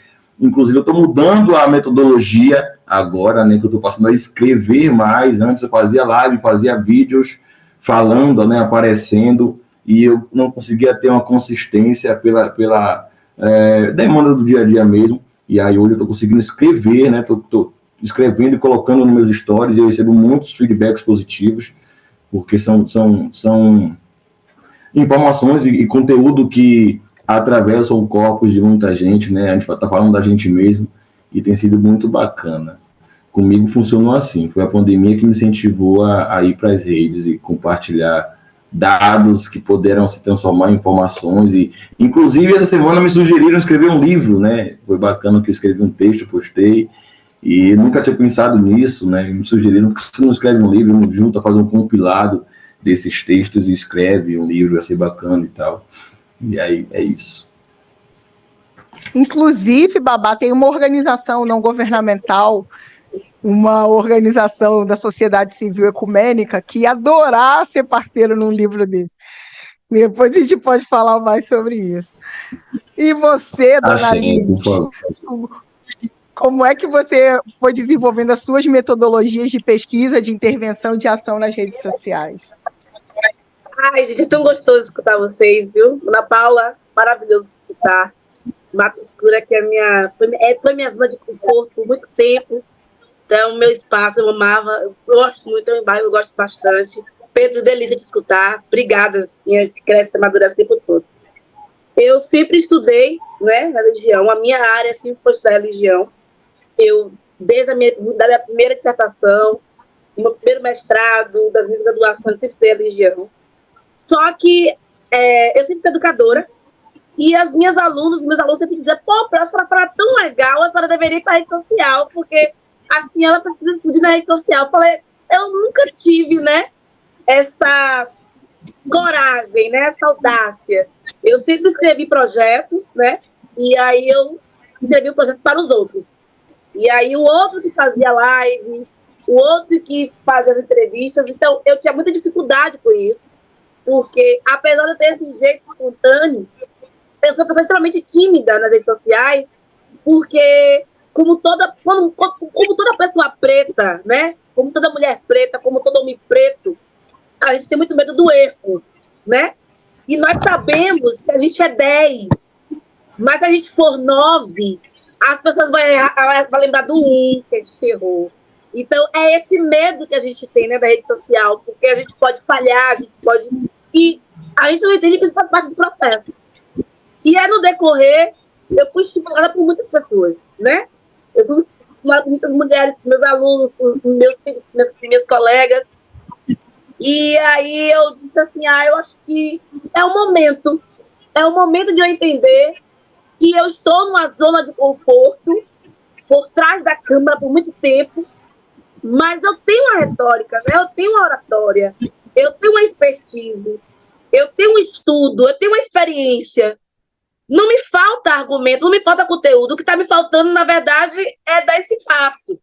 Inclusive, eu estou mudando a metodologia agora, né, que eu estou passando a escrever mais. Antes eu fazia live, fazia vídeos falando, né, aparecendo, e eu não conseguia ter uma consistência pela demanda do dia a dia mesmo. E aí hoje eu estou conseguindo escrever, né, estou escrevendo e colocando nos meus stories, e eu recebo muitos feedbacks positivos, porque são informações e conteúdo que atravessam corpos de muita gente, né? A gente está falando da gente mesmo, e tem sido muito bacana. Comigo funcionou assim, foi a pandemia que me incentivou a ir para as redes e compartilhar dados que puderam se transformar em informações, e inclusive essa semana me sugeriram escrever um livro, né? Foi bacana que eu escrevi um texto, postei, e nunca tinha pensado nisso, né? Me sugeriram que você não escreve um livro, junta, faz um compilado desses textos e escreve um livro, vai ser bacana e tal. E aí é isso. Inclusive, Babá, tem uma organização não governamental, uma organização da sociedade civil ecumênica que ia adorar ser parceiro num livro desse. Depois a gente pode falar mais sobre isso. E você, dona Liz, como é que você foi desenvolvendo as suas metodologias de pesquisa, de intervenção, de ação nas redes sociais? Ai, gente, é tão gostoso escutar vocês, viu? Ana Paula, maravilhoso de escutar. Mata Escura, que foi minha zona de conforto por muito tempo. Então, meu espaço, eu amava, eu gosto muito, é um bairro, eu gosto bastante. Pedro, delícia de escutar. Obrigada, minha cresce e amadurece o tempo todo. Eu sempre estudei, né, religião. A minha área sempre foi estudar religião. Desde da minha primeira dissertação, do meu primeiro mestrado, das minhas graduações, sempre estudei religião. Só que eu sempre fui educadora, e as minhas alunas, meus alunos sempre diziam, pô, a senhora é tão legal, a senhora deveria ir para a rede social, porque assim ela precisa explodir na rede social. Eu falei, eu nunca tive, né, essa coragem, né, essa audácia. Eu sempre escrevi projetos, né, e aí eu escrevi o projeto para os outros. E aí o outro que fazia live, o outro que fazia as entrevistas, então eu tinha muita dificuldade com isso, porque apesar de eu ter esse jeito espontâneo, eu sou uma pessoa extremamente tímida nas redes sociais, porque como toda pessoa preta, né, como toda mulher preta, como todo homem preto, a gente tem muito medo do erro, né? E nós sabemos que a gente é 10, mas se a gente for 9, as pessoas vão lembrar do 1 que a gente errou. Então, é esse medo que a gente tem, né, da rede social, porque a gente pode falhar, a gente pode... E a gente não entende que isso faz parte do processo. E aí, no decorrer, eu fui estimulada por muitas pessoas, né? Eu fui estimulada por muitas mulheres, meus alunos, meus colegas. E aí eu disse assim, eu acho que é o momento de eu entender que eu estou numa zona de conforto, por trás da câmera por muito tempo, mas eu tenho uma retórica, né? Eu tenho uma oratória, eu tenho uma expertise, eu tenho um estudo, eu tenho uma experiência. Não me falta argumento, não me falta conteúdo. O que está me faltando, na verdade, é dar esse passo.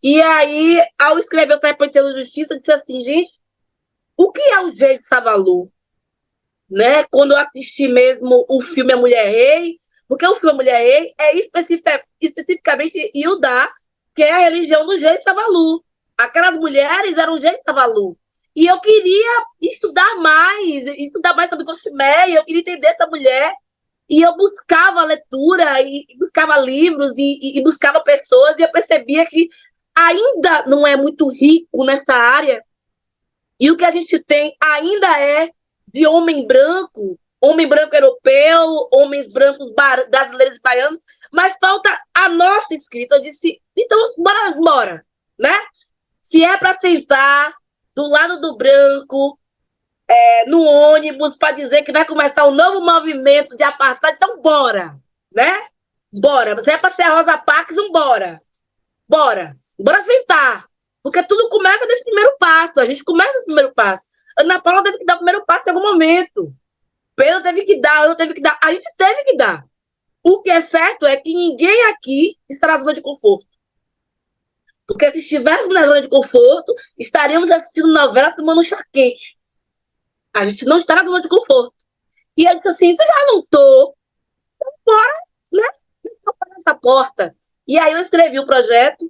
E aí, ao escrever o Serpenteando Justiça, eu disse assim, gente, o que é o jeito de Savalu? Né? Quando eu assisti mesmo o filme A Mulher Rei, porque o filme A Mulher Rei é especificamente Iudá, que é a religião do jeito Savalu. Aquelas mulheres eram o jeito Savalu. E eu queria estudar mais sobre Goshimeia, eu queria entender essa mulher. E eu buscava leitura, e buscava livros, e buscava pessoas, e eu percebia que ainda não é muito rico nessa área. E o que a gente tem ainda é de homem branco europeu, homens brancos brasileiros e baianos, mas falta a nossa escrita. Eu disse, então, bora, né? Se é para sentar do lado do branco, no ônibus, para dizer que vai começar um novo movimento de apartheid, então bora, né? Bora. Se é para ser a Rosa Parks, bora sentar. Porque tudo começa nesse primeiro passo. A gente começa nesse primeiro passo. Ana Paula teve que dar o primeiro passo em algum momento. Pedro teve que dar, eu teve que dar. A gente teve que dar. O que é certo é que ninguém aqui está na zona de conforto. Porque se estivéssemos na zona de conforto, estaríamos assistindo novela tomando um chá quente. A gente não está na zona de conforto. E eu disse assim, se eu já não estou, então bora, né? Essa porta. E aí eu escrevi o projeto,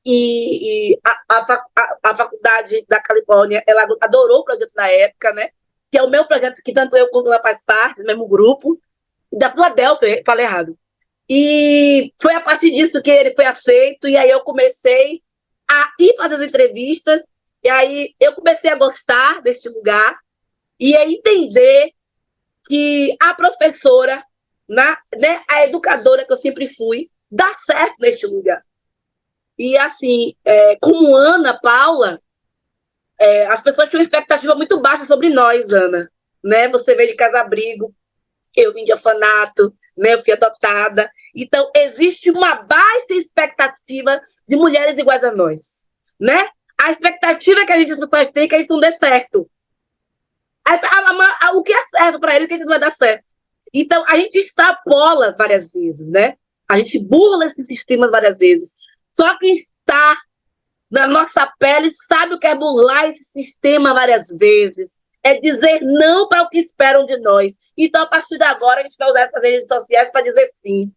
e a faculdade da Califórnia, ela adorou o projeto na época, né? Que é o meu projeto, que tanto eu quanto ela faz parte do mesmo grupo, da Filadélfia, falei errado. E foi a partir disso que ele foi aceito, e aí eu comecei a ir fazer as entrevistas, e aí eu comecei a gostar deste lugar, e a entender que a professora, né, a educadora que eu sempre fui, dá certo neste lugar. E assim, como Ana Paula, as pessoas tinham uma expectativa muito baixa sobre nós, Ana. Né? Você veio de casa-abrigo, eu vim de orfanato, né? Eu fui adotada. Então, existe uma baixa expectativa de mulheres iguais a nós. Né? A expectativa que a gente tem é que a gente não dê certo. O que é certo para eles, que a gente não vai dar certo. Então, a gente extrapola várias vezes, né? A gente burla esses sistemas várias vezes. Só quem está na nossa pele sabe o que é burlar esse sistema várias vezes. É dizer não para o que esperam de nós. Então, a partir de agora, a gente vai usar essas redes sociais para dizer sim.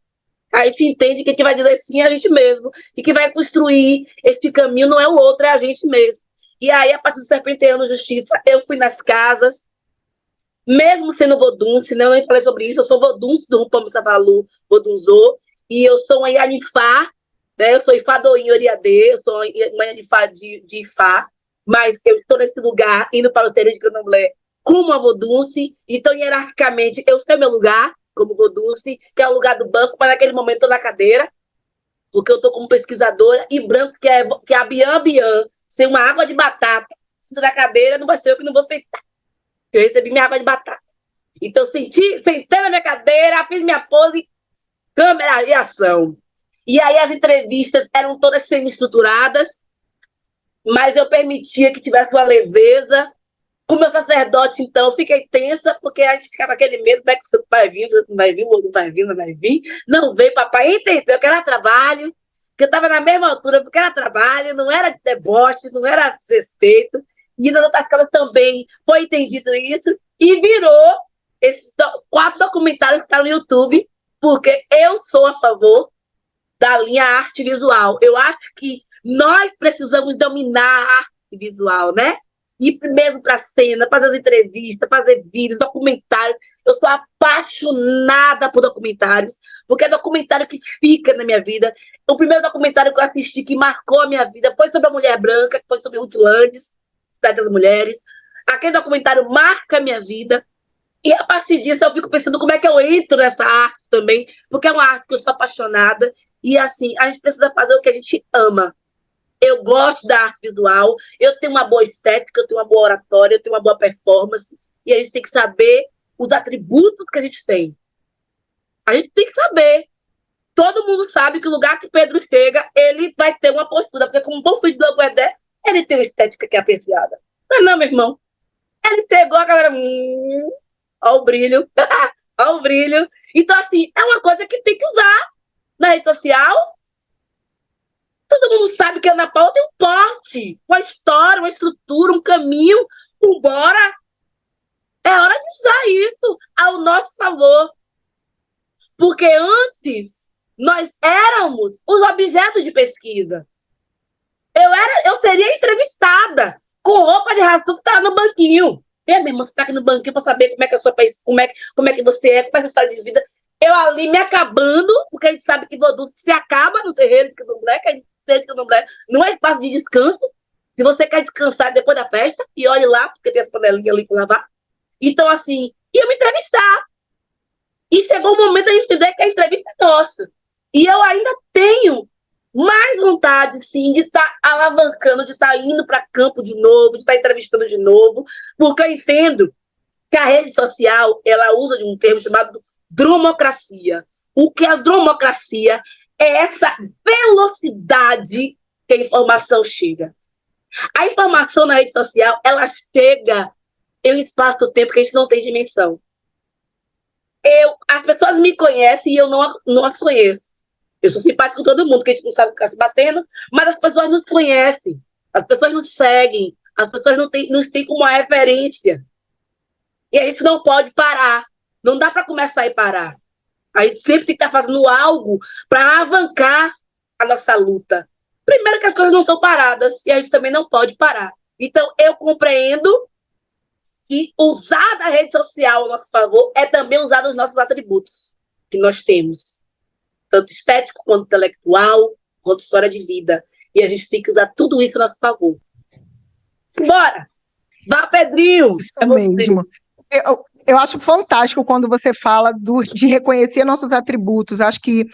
A gente entende que quem vai dizer sim é a gente mesmo. E que vai construir esse caminho não é o outro, é a gente mesmo. E aí, a partir do Serpenteando Justiça, eu fui nas casas, mesmo sendo vodunce, né? Eu nem falei sobre isso, eu sou vodunce do Rupam Savalu Vodunzô, e eu sou uma Yanifá, né? Eu sou Ifadoim Oriadê, eu sou uma Yanifá de Ifá, mas eu estou nesse lugar, indo para o terreiro de Candomblé como a vodunce, então, hierarquicamente, eu sei meu lugar como vodunce, que é o lugar do banco, mas naquele momento estou na cadeira, porque eu estou como pesquisadora, e branco, que é a Bian, sem uma água de batata, na cadeira, não vai ser eu que não vou sentar. Eu recebi minha água de batata. Então, sentei na minha cadeira, fiz minha pose, câmera e ação. E aí as entrevistas eram todas semi-estruturadas, mas eu permitia que tivesse uma leveza. Com o meu sacerdote, então, eu fiquei tensa, porque a gente ficava aquele medo, né, que você não vai vir, você não vai vir, o outro não vai vir, não vai vir. Não veio, papai entendeu que era trabalho, que eu estava na mesma altura, porque era trabalho, não era de deboche, não era desrespeito. E nas outras casas também foi entendido isso, e virou esses 4 documentários que estão no YouTube, porque eu sou a favor da linha arte visual. Eu acho que nós precisamos dominar a arte visual, né? Ir mesmo para a cena, fazer as entrevistas, fazer vídeos, documentários. Eu sou apaixonada por documentários, porque é documentário que fica na minha vida. O primeiro documentário que eu assisti, que marcou a minha vida, foi sobre a mulher branca, que foi sobre Ruth Landes, Cidade das Mulheres. Aquele documentário marca a minha vida. E a partir disso eu fico pensando como é que eu entro nessa arte também, porque é uma arte que eu sou apaixonada. E assim, a gente precisa fazer o que a gente ama. Eu gosto da arte visual, eu tenho uma boa estética, eu tenho uma boa oratória, eu tenho uma boa performance, e a gente tem que saber os atributos que a gente tem. A gente tem que saber. Todo mundo sabe que o lugar que Pedro chega, ele vai ter uma postura, porque como bom filho de Loguedé, ele tem uma estética que é apreciada. Não, meu irmão. Ele chegou, a galera... Olha o brilho. Olha o brilho. Então, assim, é uma coisa que tem que usar na rede social. Todo mundo sabe que a Ana Paula tem um porte, uma história, uma estrutura, um caminho. Vambora! É hora de usar isso ao nosso favor. Porque antes, nós éramos os objetos de pesquisa. Eu seria entrevistada com roupa de ração que estava no banquinho. Minha irmã, você está aqui no banquinho para saber como é que a sua como é que você é, como é a sua história de vida. Eu ali me acabando, porque a gente sabe que Vodun se acaba no terreiro de Candomblé, que a gente de Candomblé não é espaço de descanso. Se você quer descansar depois da festa, e olhe lá, porque tem as panelinhas ali para lavar. Então, assim, ia me entrevistar. E chegou o momento de a gente entender que a entrevista é nossa. E eu ainda tenho mais vontade, sim, de estar alavancando, de estar indo para campo de novo, de estar entrevistando de novo, porque eu entendo que a rede social, ela usa de um termo chamado dromocracia. O que é a dromocracia? É essa velocidade que a informação chega. A informação na rede social, ela chega em um espaço-tempo que a gente não tem dimensão. As pessoas me conhecem e eu não as conheço. Eu sou simpática com todo mundo, que a gente não sabe ficar se batendo, mas as pessoas nos conhecem, as pessoas nos seguem, as pessoas nos têm como uma referência. E a gente não pode parar. Não dá para começar e parar. A gente sempre tem que estar fazendo algo para alavancar a nossa luta. Primeiro que as coisas não estão paradas e a gente também não pode parar. Então, eu compreendo que usar a rede social ao nosso favor é também usar os nossos atributos que nós temos. Tanto estético, quanto intelectual, quanto história de vida. E a gente tem que usar tudo isso a nosso favor. Simbora! Vá, Pedrinho! Isso é mesmo. Eu acho fantástico quando você fala de reconhecer nossos atributos. Acho que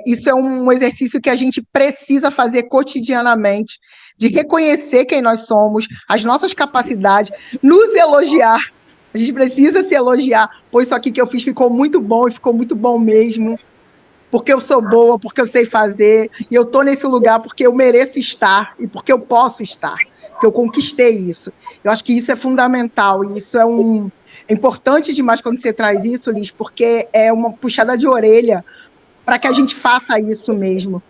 isso é um exercício que a gente precisa fazer cotidianamente, de reconhecer quem nós somos, as nossas capacidades, nos elogiar. A gente precisa se elogiar. Pô, isso aqui que eu fiz ficou muito bom e ficou muito bom mesmo. Porque eu sou boa, porque eu sei fazer. E eu estou nesse lugar porque eu mereço estar e porque eu posso estar. Que eu conquistei isso. Eu acho que isso é fundamental, e isso é importante demais quando você traz isso, Liz, porque é uma puxada de orelha para que a gente faça isso mesmo.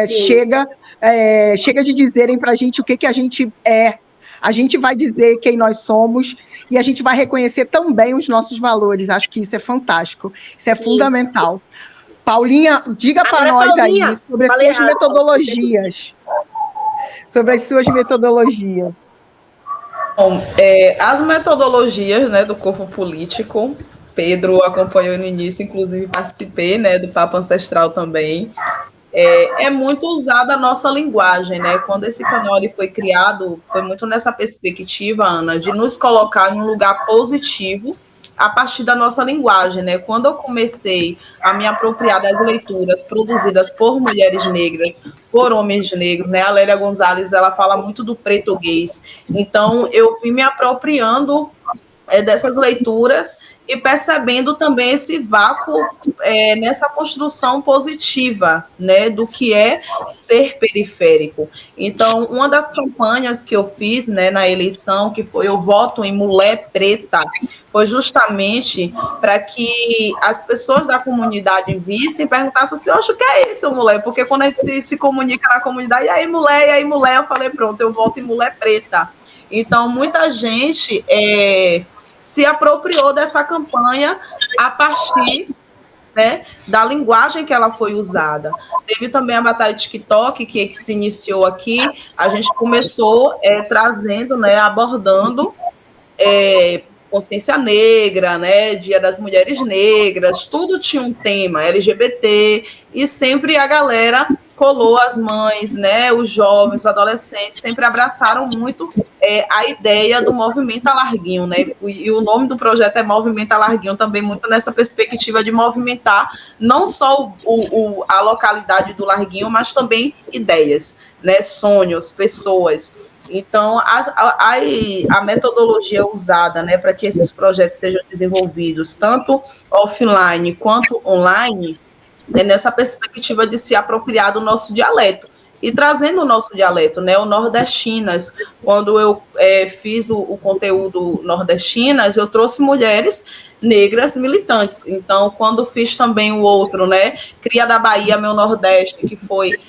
Chega de dizerem para a gente o que a gente é. A gente vai dizer quem nós somos e a gente vai reconhecer também os nossos valores. Acho que isso é fantástico, isso é fundamental. Paulinha, diga para nós aí sobre as suas metodologias. Sobre as suas metodologias. Bom, as metodologias, né, do corpo político, Pedro acompanhou no início, inclusive participei, né, do Papo Ancestral também, é muito usada a nossa linguagem, né? Quando esse canal ele foi criado, foi muito nessa perspectiva, Ana, de nos colocar em um lugar positivo a partir da nossa linguagem, né? Quando eu comecei a me apropriar das leituras produzidas por mulheres negras, por homens negros, né? A Lélia Gonzalez, ela fala muito do português. Então, eu fui me apropriando dessas leituras e percebendo também esse vácuo nessa construção positiva, né, do que é ser periférico. Então, uma das campanhas que eu fiz, né, na eleição, que foi o voto em mulher preta, foi justamente para que as pessoas da comunidade vissem e perguntassem assim, oxe, o que é isso, mulher? Porque quando a gente se comunica na comunidade, e aí, mulher, eu falei, pronto, eu voto em mulher preta. Então, muita gente se apropriou dessa campanha a partir, né, da linguagem que ela foi usada. Teve também a batalha de TikTok, que se iniciou aqui, a gente começou trazendo, né, abordando consciência negra, né, Dia das Mulheres Negras, tudo tinha um tema, LGBT, e sempre a galera colou as mães, né, os jovens, os adolescentes, sempre abraçaram muito a ideia do Movimento Alarguinho, né, e o nome do projeto é Movimento Alarguinho, também muito nessa perspectiva de movimentar não só a localidade do Larguinho, mas também ideias, né, sonhos, pessoas. Então, a metodologia usada, né, para que esses projetos sejam desenvolvidos, tanto offline quanto online, é nessa perspectiva de se apropriar do nosso dialeto. E trazendo o nosso dialeto, né, o nordestinas. Quando eu fiz o conteúdo nordestinas, eu trouxe mulheres negras militantes. Então, quando fiz também o outro, né, Cria da Bahia, Meu Nordeste, que foi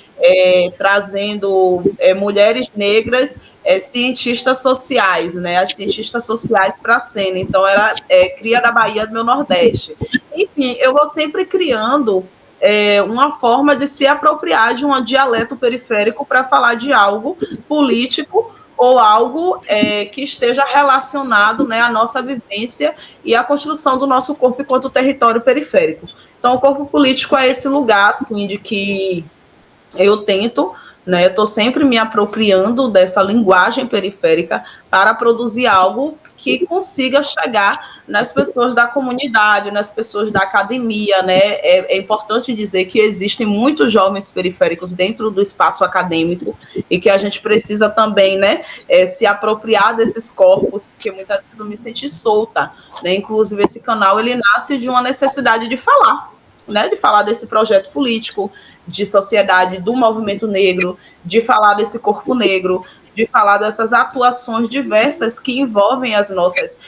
trazendo mulheres negras, cientistas sociais, né, as cientistas sociais para a cena. Então, era Cria da Bahia, Meu Nordeste. Enfim, eu vou sempre criando uma forma de se apropriar de um dialeto periférico para falar de algo político ou algo que esteja relacionado, né, à nossa vivência e à construção do nosso corpo enquanto território periférico. Então, o corpo político é esse lugar, assim, de que eu tento, né, eu estou sempre me apropriando dessa linguagem periférica para produzir algo que consiga chegar nas pessoas da comunidade, nas pessoas da academia, né? É importante dizer que existem muitos jovens periféricos dentro do espaço acadêmico e que a gente precisa também, né, se apropriar desses corpos, porque muitas vezes eu me senti solta, né? Inclusive esse canal ele nasce de uma necessidade de falar, né? De falar desse projeto político, de sociedade, do movimento negro, de falar desse corpo negro, de falar dessas atuações diversas que envolvem as nossas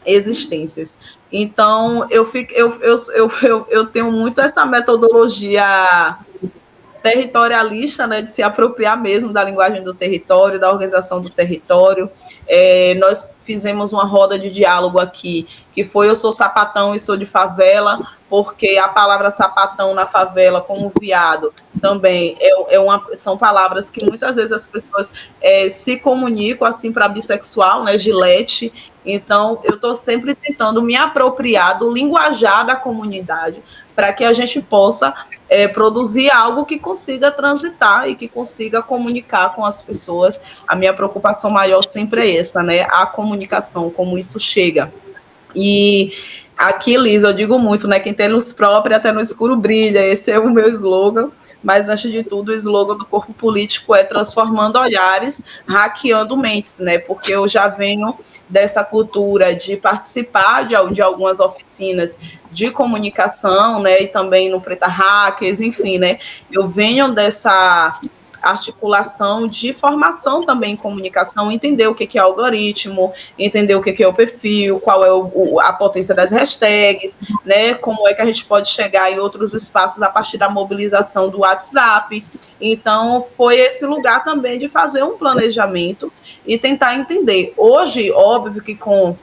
existências. Então, eu tenho muito essa metodologia territorialista, né, de se apropriar mesmo da linguagem do território, da organização do território. Nós fizemos uma roda de diálogo aqui, que foi Eu Sou Sapatão e Sou de Favela, porque a palavra sapatão na favela, como viado, também são palavras que muitas vezes as pessoas se comunicam assim para bissexual, né, gilete. Então, eu estou sempre tentando me apropriar do linguajar da comunidade para que a gente possa produzir algo que consiga transitar e que consiga comunicar com as pessoas. A minha preocupação maior sempre é essa, né? A comunicação, como isso chega. E aqui, Liz, eu digo muito, né? Quem tem luz própria até no escuro brilha. Esse é o meu slogan. Mas, antes de tudo, o slogan do corpo político é transformando olhares, hackeando mentes, né? Porque eu já venho dessa cultura de participar de algumas oficinas de comunicação, né? E também no Preta Hackers, enfim, né? Eu venho dessa articulação de formação também em comunicação, entender o que é algoritmo, entender o que é o perfil, qual é a potência das hashtags, né, como é que a gente pode chegar em outros espaços a partir da mobilização do WhatsApp. Então, foi esse lugar também de fazer um planejamento e tentar entender. Hoje, óbvio que com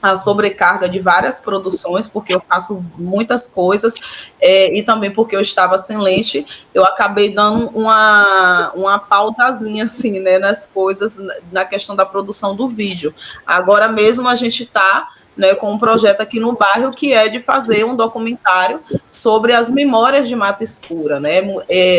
a sobrecarga de várias produções, porque eu faço muitas coisas, e também porque eu estava sem lente, eu acabei dando uma pausazinha, assim, né, nas coisas, na questão da produção do vídeo. Agora mesmo a gente está, né, com um projeto aqui no bairro que é de fazer um documentário sobre as memórias de Mata Escura, né?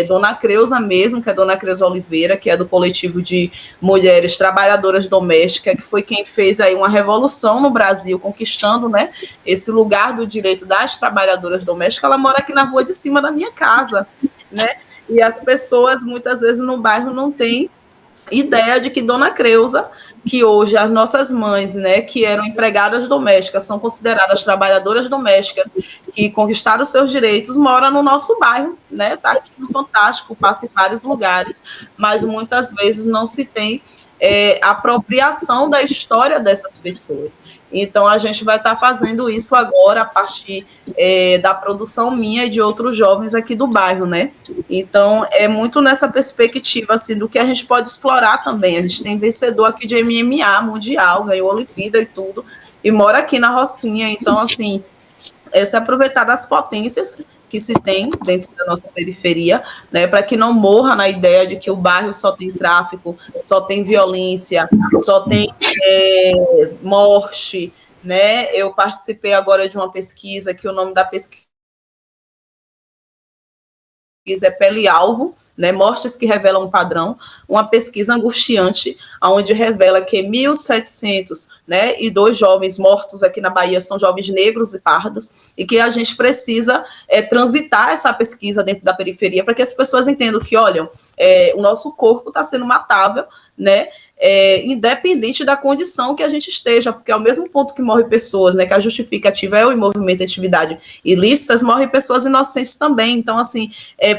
Dona Creuza mesmo, que é Dona Creuza Oliveira, que é do coletivo de mulheres trabalhadoras domésticas, que foi quem fez aí uma revolução no Brasil, conquistando, né, esse lugar do direito das trabalhadoras domésticas. Ela mora aqui na rua de cima da minha casa, né? E as pessoas, muitas vezes, no bairro não têm ideia de que Dona Creuza, que hoje as nossas mães, né, que eram empregadas domésticas, são consideradas trabalhadoras domésticas, que conquistaram seus direitos, mora no nosso bairro, né, tá aqui no Fantástico, passa em vários lugares, mas muitas vezes não se tem apropriação da história dessas pessoas. Então, a gente vai estar fazendo isso agora a partir da produção minha e de outros jovens aqui do bairro, né? Então, é muito nessa perspectiva, assim, do que a gente pode explorar também. A gente tem vencedor aqui de MMA mundial, ganhou Olimpíada e tudo, e mora aqui na Rocinha. Então, assim, se aproveitar das potências que se tem dentro da nossa periferia, né, para que não morra na ideia de que o bairro só tem tráfico, só tem violência, só tem morte, né? Eu participei agora de uma pesquisa, que o nome da pesquisa é Pele-Alvo, né, mortes que revelam um padrão, uma pesquisa angustiante, onde revela que 1.700, né, e 2 jovens mortos aqui na Bahia são jovens negros e pardos, e que a gente precisa transitar essa pesquisa dentro da periferia para que as pessoas entendam que, olha, o nosso corpo está sendo matável, né, independente da condição que a gente esteja, porque ao mesmo ponto que morrem pessoas, né, que a justificativa é o envolvimento de atividade ilícitas, morrem pessoas inocentes também. Então, assim,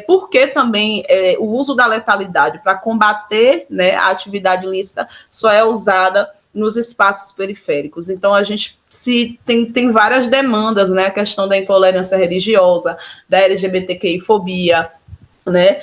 por que também o uso da letalidade para combater, né, a atividade ilícita só é usada nos espaços periféricos? Então, a gente tem várias demandas, né, a questão da intolerância religiosa, da LGBTQI-fobia, né,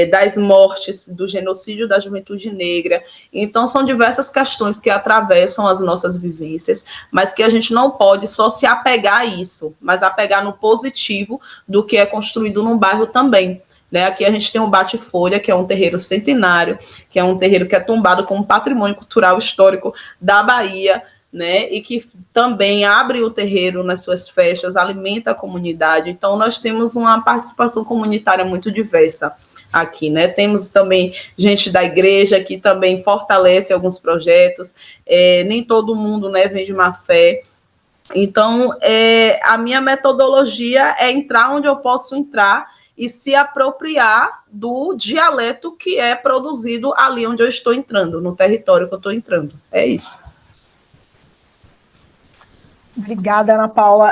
das mortes, do genocídio da juventude negra. Então, são diversas questões que atravessam as nossas vivências, mas que a gente não pode só se apegar a isso, mas apegar no positivo do que é construído no bairro também. Né? Aqui a gente tem o Bate-Folha, que é um terreiro centenário, que é um terreiro que é tombado como patrimônio cultural histórico da Bahia, né, e que também abre o terreiro nas suas festas, alimenta a comunidade. Então, nós temos uma participação comunitária muito diversa aqui, né? Temos também gente da igreja que também fortalece alguns projetos, nem todo mundo, né, vem de má fé. Então, a minha metodologia é entrar onde eu posso entrar e se apropriar do dialeto que é produzido ali onde eu estou entrando, no território que eu estou entrando. É isso. Obrigada, Ana Paula.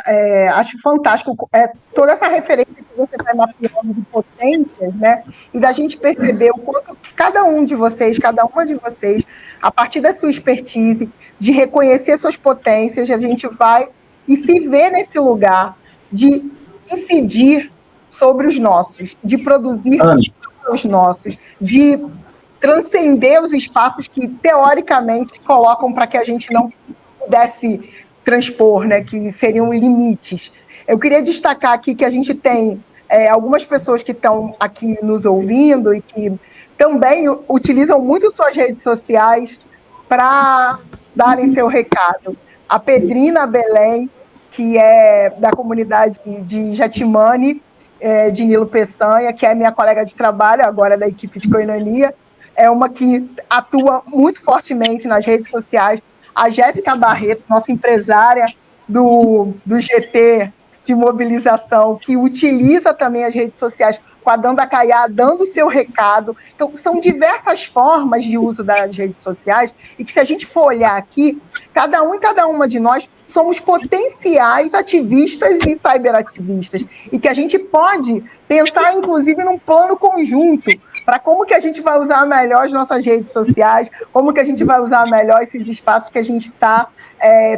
Acho fantástico toda essa referência que você está mapeando de potências, né? E da gente perceber o quanto cada um de vocês, cada uma de vocês, a partir da sua expertise, de reconhecer suas potências, a gente vai e se vê nesse lugar de incidir sobre os nossos, de produzir os nossos, de transcender os espaços que, teoricamente, colocam para que a gente não pudesse transpor, né, que seriam limites. Eu queria destacar aqui que a gente tem algumas pessoas que estão aqui nos ouvindo e que também utilizam muito suas redes sociais para darem seu recado. A Pedrina Belém, que é da comunidade de Jatimane, de Nilo Peçanha, que é minha colega de trabalho, agora da equipe de Koinonia, é uma que atua muito fortemente nas redes sociais. A Jéssica Barreto, nossa empresária do GT de mobilização, que utiliza também as redes sociais com a Danda Caiá, dando o seu recado. Então, são diversas formas de uso das redes sociais e que, se a gente for olhar aqui, cada um e cada uma de nós somos potenciais ativistas e cyberativistas, e que a gente pode pensar, inclusive, num plano conjunto para como que a gente vai usar melhor as nossas redes sociais, como que a gente vai usar melhor esses espaços que a gente está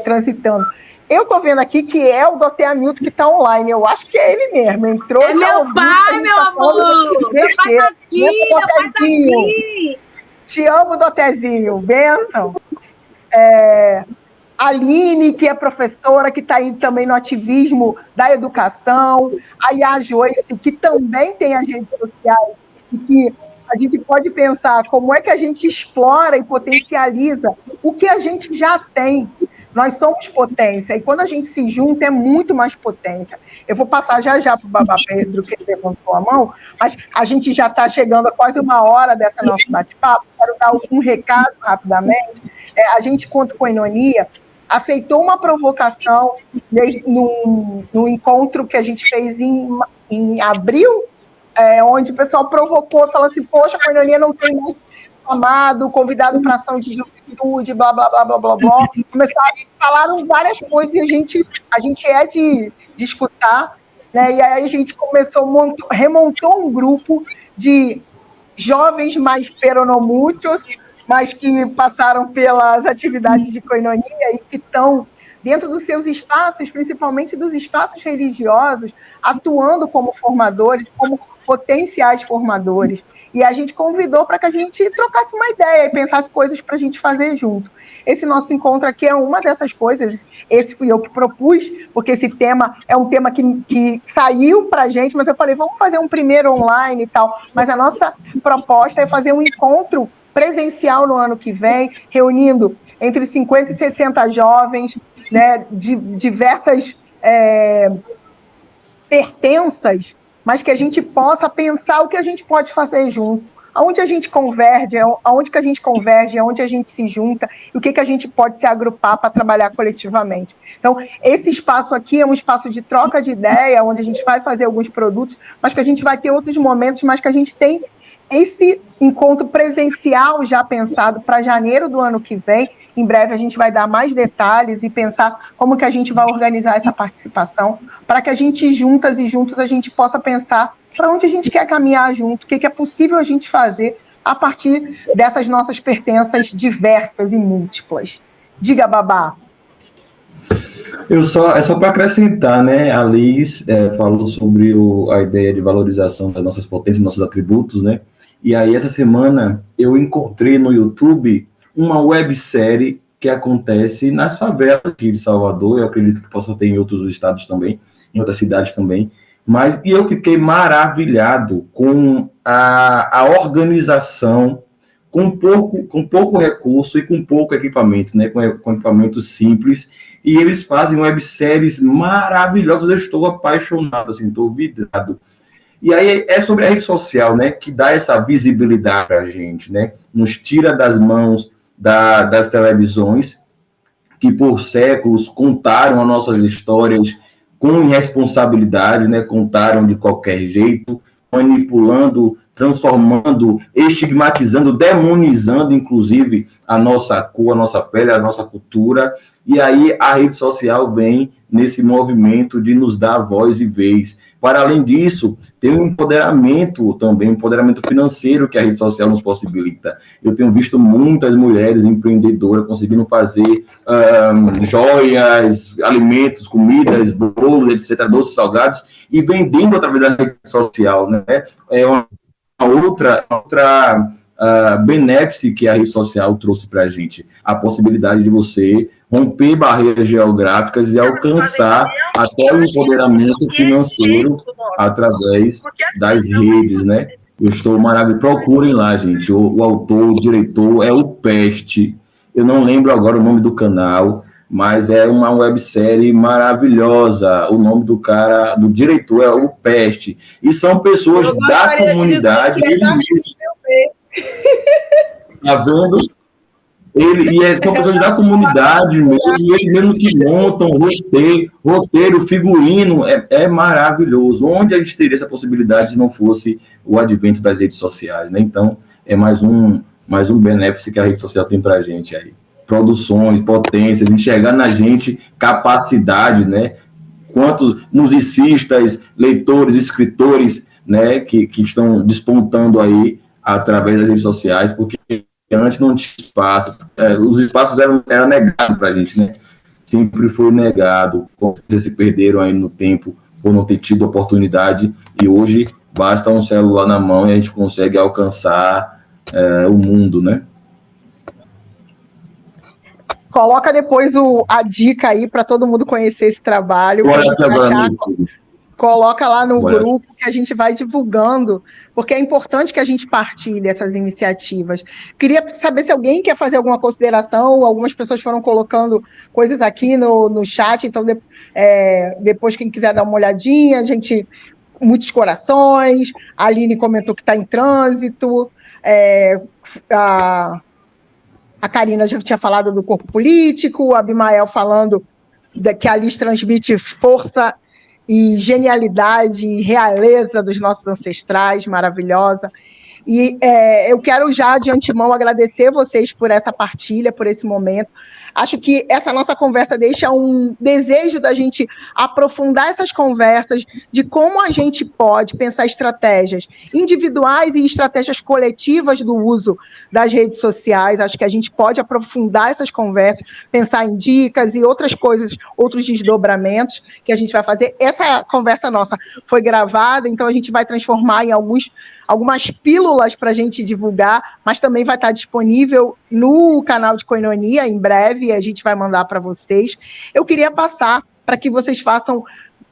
transitando. Eu estou vendo aqui que é o Dr. Hamilton que está online. Eu acho que é ele mesmo. Entrou. É meu pai, meu amor. Meu pai tá aqui, meu pai tá aqui. Te amo, Dotezinho. Bênção. Aline, que é professora, que está aí também no ativismo da educação. A Yá Joyce, que também tem as redes sociais, e que a gente pode pensar como é que a gente explora e potencializa o que a gente já tem. Nós somos potência, e quando a gente se junta, é muito mais potência. Eu vou passar já para o Babá Pedro, que levantou a mão, mas a gente já está chegando a quase 1 hora dessa nosso bate-papo. Quero dar um recado rapidamente. A gente, quanto Koinonia, aceitou uma provocação no encontro que a gente fez em abril, onde o pessoal provocou, falou assim, poxa, a Koinonia não tem mais chamado, convidado para ação de juventude, blá, blá, blá, blá, blá, blá. Falaram várias coisas e a gente é de escutar, né? E aí a gente remontou um grupo de jovens mais peronomútios, mas que passaram pelas atividades de koinonia e que estão dentro dos seus espaços, principalmente dos espaços religiosos, atuando como formadores, como potenciais formadores. E a gente convidou para que a gente trocasse uma ideia e pensasse coisas para a gente fazer junto. Esse nosso encontro aqui é uma dessas coisas, esse fui eu que propus, porque esse tema é um tema que saiu para a gente, mas eu falei, vamos fazer um primeiro online e tal, mas a nossa proposta é fazer um encontro presencial no ano que vem, reunindo entre 50 e 60 jovens, né, de diversas pertenças, mas que a gente possa pensar o que a gente pode fazer junto, aonde a gente converge, aonde que a gente converge, aonde a gente se junta, e o que a gente pode se agrupar para trabalhar coletivamente. Então, esse espaço aqui é um espaço de troca de ideia, onde a gente vai fazer alguns produtos, mas que a gente vai ter outros momentos, mas que a gente tem esse encontro presencial já pensado para janeiro do ano que vem. Em breve a gente vai dar mais detalhes e pensar como que a gente vai organizar essa participação, para que a gente, juntas e juntos, a gente possa pensar para onde a gente quer caminhar junto, o que é possível a gente fazer a partir dessas nossas pertenças diversas e múltiplas. Diga, Babá. É só para acrescentar, né? A Liz falou sobre a ideia de valorização das nossas potências, nossos atributos, né? E aí, essa semana, eu encontrei no YouTube uma websérie que acontece nas favelas aqui de Salvador, eu acredito que possa ter em outros estados também, em outras cidades também, e eu fiquei maravilhado com a organização, com pouco recurso e com pouco equipamento, né? Com equipamento simples, e eles fazem webséries maravilhosas. Eu estou apaixonado, assim, estou vidrado. E aí é sobre a rede social, né, que dá essa visibilidade para a gente, né, nos tira das mãos das televisões, que por séculos contaram as nossas histórias com irresponsabilidade, né, contaram de qualquer jeito, manipulando, transformando, estigmatizando, demonizando, inclusive, a nossa cor, a nossa pele, a nossa cultura. E aí a rede social vem nesse movimento de nos dar voz e vez. Para além disso, tem um empoderamento também, empoderamento financeiro que a rede social nos possibilita. Eu tenho visto muitas mulheres empreendedoras conseguindo fazer joias, alimentos, comidas, bolos, etc., doces salgados, e vendendo através da rede social, né? É uma outra benefício que a rede social trouxe para a gente, a possibilidade de você romper barreiras geográficas e alcançar até o empoderamento financeiro através das redes, né? Eu estou maravilhoso. Procurem lá, gente. O autor, o diretor é o Peste. Eu não lembro agora o nome do canal, mas é uma websérie maravilhosa. O nome do diretor é o Peste. E são pessoas da comunidade. Tá vendo? São pessoas da comunidade mesmo, e eles mesmo que montam roteiro, figurino, é maravilhoso. Onde a gente teria essa possibilidade se não fosse o advento das redes sociais, né? Então, é mais um benefício que a rede social tem para a gente aí. Produções, potências, enxergar na gente capacidade, né? Quantos musicistas, leitores, escritores, né, que estão despontando aí através das redes sociais, porque antes não tinha espaço, os espaços eram negados para a gente, né? Sempre foi negado, se perderam aí no tempo por não ter tido oportunidade, e hoje basta um celular na mão e a gente consegue alcançar o mundo, né? Coloca depois a dica aí para todo mundo conhecer esse trabalho. Coloca lá no grupo que a gente vai divulgando, porque é importante que a gente partilhe dessas iniciativas. Queria saber se alguém quer fazer alguma consideração. Algumas pessoas foram colocando coisas aqui no chat, então depois quem quiser dar uma olhadinha, muitos corações, a Aline comentou que está em trânsito, a Karina já tinha falado do corpo político, a Abimael falando que a Liz transmite força e genialidade e realeza dos nossos ancestrais, maravilhosa. E eu quero já, de antemão, agradecer vocês por essa partilha, por esse momento. Acho que essa nossa conversa deixa um desejo da gente aprofundar essas conversas de como a gente pode pensar estratégias individuais e estratégias coletivas do uso das redes sociais. Acho que a gente pode aprofundar essas conversas, pensar em dicas e outras coisas, outros desdobramentos que a gente vai fazer. Essa conversa nossa foi gravada, então a gente vai transformar em algumas pílulas para a gente divulgar, mas também vai estar disponível no canal de Koinonia em breve, a gente vai mandar para vocês. Eu queria passar para que vocês façam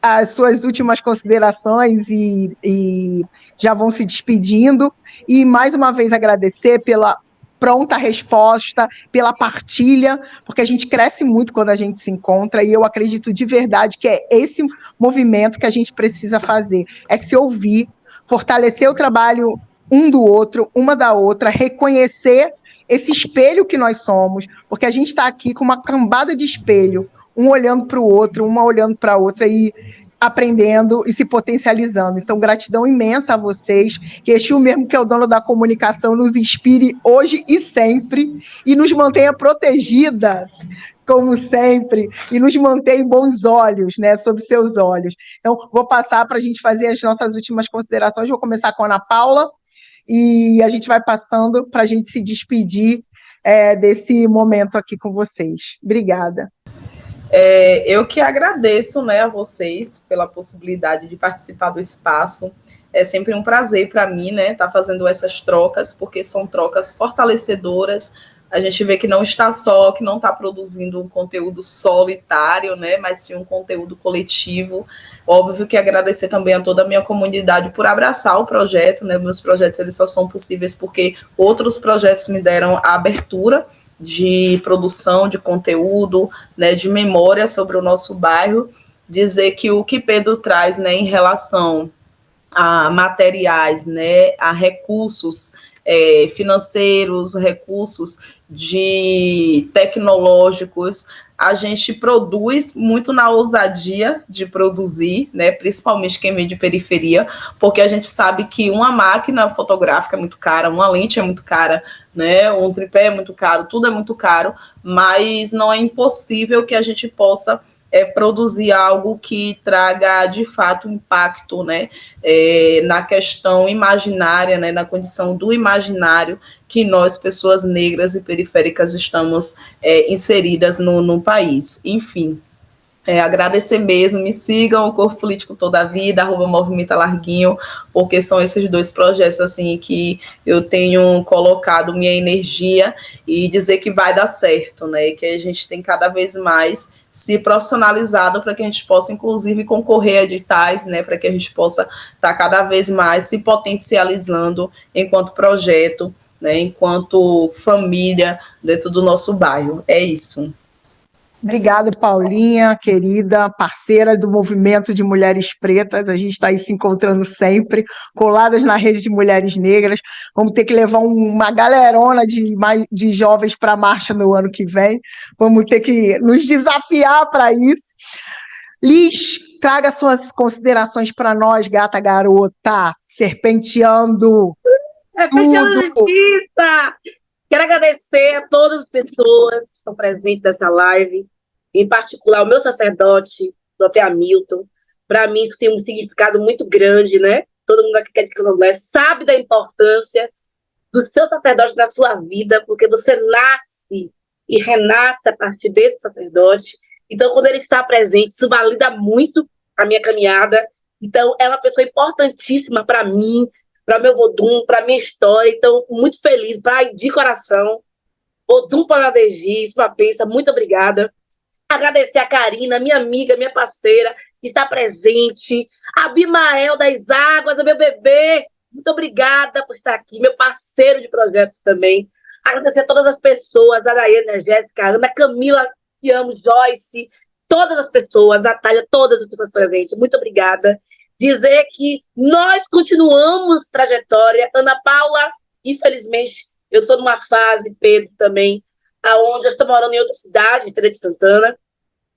as suas últimas considerações e já vão se despedindo. E, mais uma vez, agradecer pela pronta resposta, pela partilha, porque a gente cresce muito quando a gente se encontra, e eu acredito de verdade que é esse movimento que a gente precisa fazer, é se ouvir, fortalecer o trabalho um do outro, uma da outra, reconhecer esse espelho que nós somos, porque a gente está aqui com uma cambada de espelho, um olhando para o outro, uma olhando para a outra e aprendendo e se potencializando. Então, gratidão imensa a vocês, que Exu mesmo, que é o dono da comunicação, nos inspire hoje e sempre, e nos mantenha protegidas, como sempre, e nos mantenha em bons olhos, né, sob seus olhos. Então, vou passar para a gente fazer as nossas últimas considerações, vou começar com a Ana Paula, e a gente vai passando para a gente se despedir desse momento aqui com vocês. Obrigada. Eu que agradeço, né, a vocês pela possibilidade de participar do espaço. É sempre um prazer para mim, né, estar fazendo essas trocas, porque são trocas fortalecedoras. A gente vê que não está só, que não está produzindo um conteúdo solitário, né, mas sim um conteúdo coletivo. Óbvio que agradecer também a toda a minha comunidade por abraçar o projeto, né, meus projetos eles só são possíveis porque outros projetos me deram a abertura de produção de conteúdo, né, de memória sobre o nosso bairro. Dizer que o que Pedro traz, né, em relação a materiais, né, a recursos financeiros, recursos de tecnológicos, a gente produz muito na ousadia de produzir, né, principalmente quem vem de periferia, porque a gente sabe que uma máquina fotográfica é muito cara, uma lente é muito cara, né, um tripé é muito caro, tudo é muito caro, mas não é impossível que a gente possa produzir algo que traga, de fato, impacto, né, na questão imaginária, né, na condição do imaginário que nós, pessoas negras e periféricas, estamos inseridas no país. Enfim, agradecer mesmo, me sigam, o Corpo Político Toda a Vida, @Movimento Larguinho, porque são esses dois projetos assim que eu tenho colocado minha energia e dizer que vai dar certo, né, que a gente tem cada vez mais se profissionalizado para que a gente possa, inclusive, concorrer a editais, né, para que a gente possa estar cada vez mais se potencializando enquanto projeto, né, enquanto família dentro do nosso bairro. É isso. Obrigada, Paulinha, querida, parceira do Movimento de Mulheres Pretas. A gente está aí se encontrando sempre, coladas na rede de mulheres negras. Vamos ter que levar uma galerona de jovens para a marcha no ano que vem. Vamos ter que nos desafiar para isso. Liz, traga suas considerações para nós, gata garota, serpenteando. Justiça! Quero agradecer a todas as pessoas que estão presentes nessa live, em particular o meu sacerdote, Dr. Hamilton. Para mim, isso tem um significado muito grande, né? Todo mundo aqui que é de Candomblé sabe da importância do seu sacerdote na sua vida, porque você nasce e renasce a partir desse sacerdote. Então, quando ele está presente, isso valida muito a minha caminhada. Então, é uma pessoa importantíssima para mim, para meu Vodum, para minha história. Então, muito feliz, de coração. Vodum Panadegi, sua pensa, muito obrigada. Agradecer a Karina, minha amiga, minha parceira, que está presente. A Abimael das Águas, meu bebê, muito obrigada por estar aqui, meu parceiro de projetos também. Agradecer a todas as pessoas, a Daiane, a Jéssica, a Ana, Camila, que amo, Joyce, todas as pessoas, Natália, todas as pessoas presentes, muito obrigada. Dizer que nós continuamos trajetória. Ana Paula, infelizmente, eu estou numa fase, Pedro também, aonde eu estou morando em outra cidade, Feira de Santana,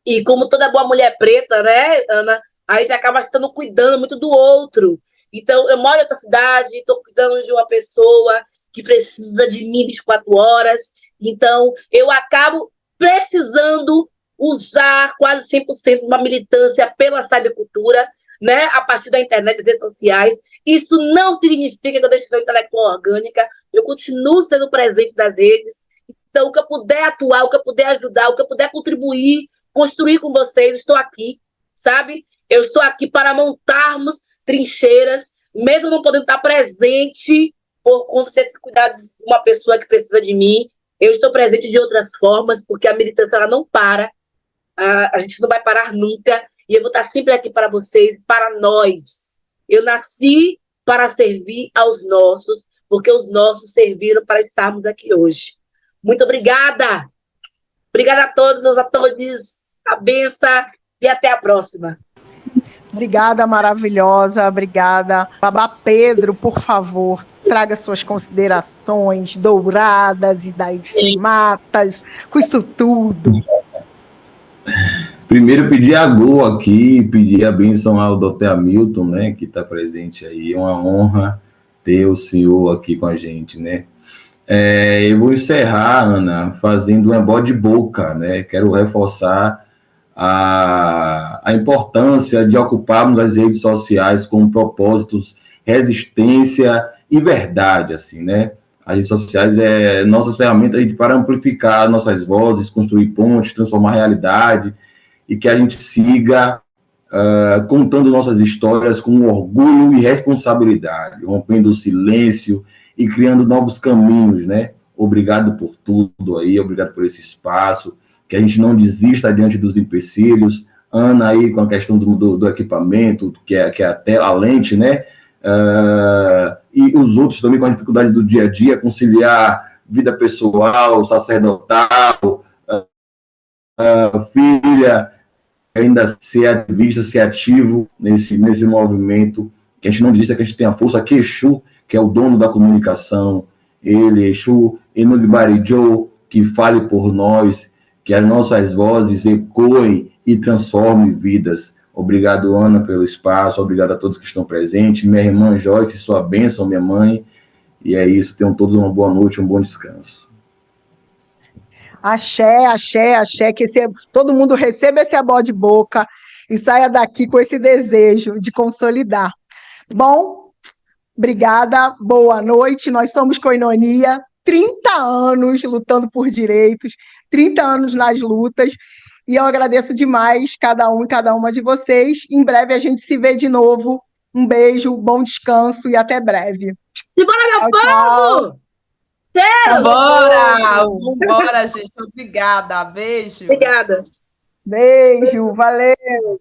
e como toda boa mulher preta, né, Ana, a gente acaba estando cuidando muito do outro. Então, eu moro em outra cidade, estou cuidando de uma pessoa que precisa de mim 24 horas. Então, eu acabo precisando usar quase 100% uma militância pela cybercultura, né, a partir da internet, das redes sociais. Isso não significa que eu deixe de ser intelectual orgânica, eu continuo sendo presente nas redes. Então, o que eu puder atuar, o que eu puder ajudar, o que eu puder contribuir, construir com vocês, estou aqui, sabe? Eu estou aqui para montarmos trincheiras, mesmo não podendo estar presente por conta desse cuidado de uma pessoa que precisa de mim. Eu estou presente de outras formas, porque a militância ela não para, a gente não vai parar nunca, e eu vou estar sempre aqui para vocês, para nós. Eu nasci para servir aos nossos, porque os nossos serviram para estarmos aqui hoje. Muito obrigada! Obrigada a todos, a todos, a benção, e até a próxima. Obrigada, maravilhosa, obrigada. Babá Pedro, por favor, traga suas considerações douradas e das matas, com isso tudo. Primeiro, pedir a Glo aqui, pedir a bênção ao Dr. Hamilton, né, que está presente aí. É uma honra ter o senhor aqui com a gente, né. Eu vou encerrar, Ana, fazendo uma bode-boca, né. Quero reforçar a importância de ocuparmos as redes sociais com propósitos, resistência e verdade, assim, né. As redes sociais nossas ferramentas para amplificar nossas vozes, construir pontes, transformar a realidade, e que a gente siga contando nossas histórias com orgulho e responsabilidade, rompendo o silêncio e criando novos caminhos, né? Obrigado por tudo aí, obrigado por esse espaço, que a gente não desista diante dos empecilhos. Ana aí com a questão do equipamento, que é a lente, né? E os outros também com a dificuldade do dia a dia, conciliar vida pessoal, sacerdotal, filha, ainda ser ativista, ser ativo nesse movimento, que a gente não desista, que a gente tem a força, que Exu, que é o dono da comunicação, ele, Exu, Enugibarijo, que fale por nós, que as nossas vozes ecoem e transformem vidas. Obrigado, Ana, pelo espaço, obrigado a todos que estão presentes, minha irmã Joyce, sua bênção, minha mãe, e é isso, tenham todos uma boa noite, um bom descanso. Axé, axé, axé, que todo mundo receba esse abó de boca e saia daqui com esse desejo de consolidar. Bom, obrigada, boa noite, nós somos Koinonia, 30 anos lutando por direitos, 30 anos nas lutas, e eu agradeço demais cada um e cada uma de vocês. Em breve a gente se vê de novo. Um beijo, bom descanso e até breve. E bora, meu povo! Bora, gente. Obrigada. Beijo. Obrigada. Beijo, valeu.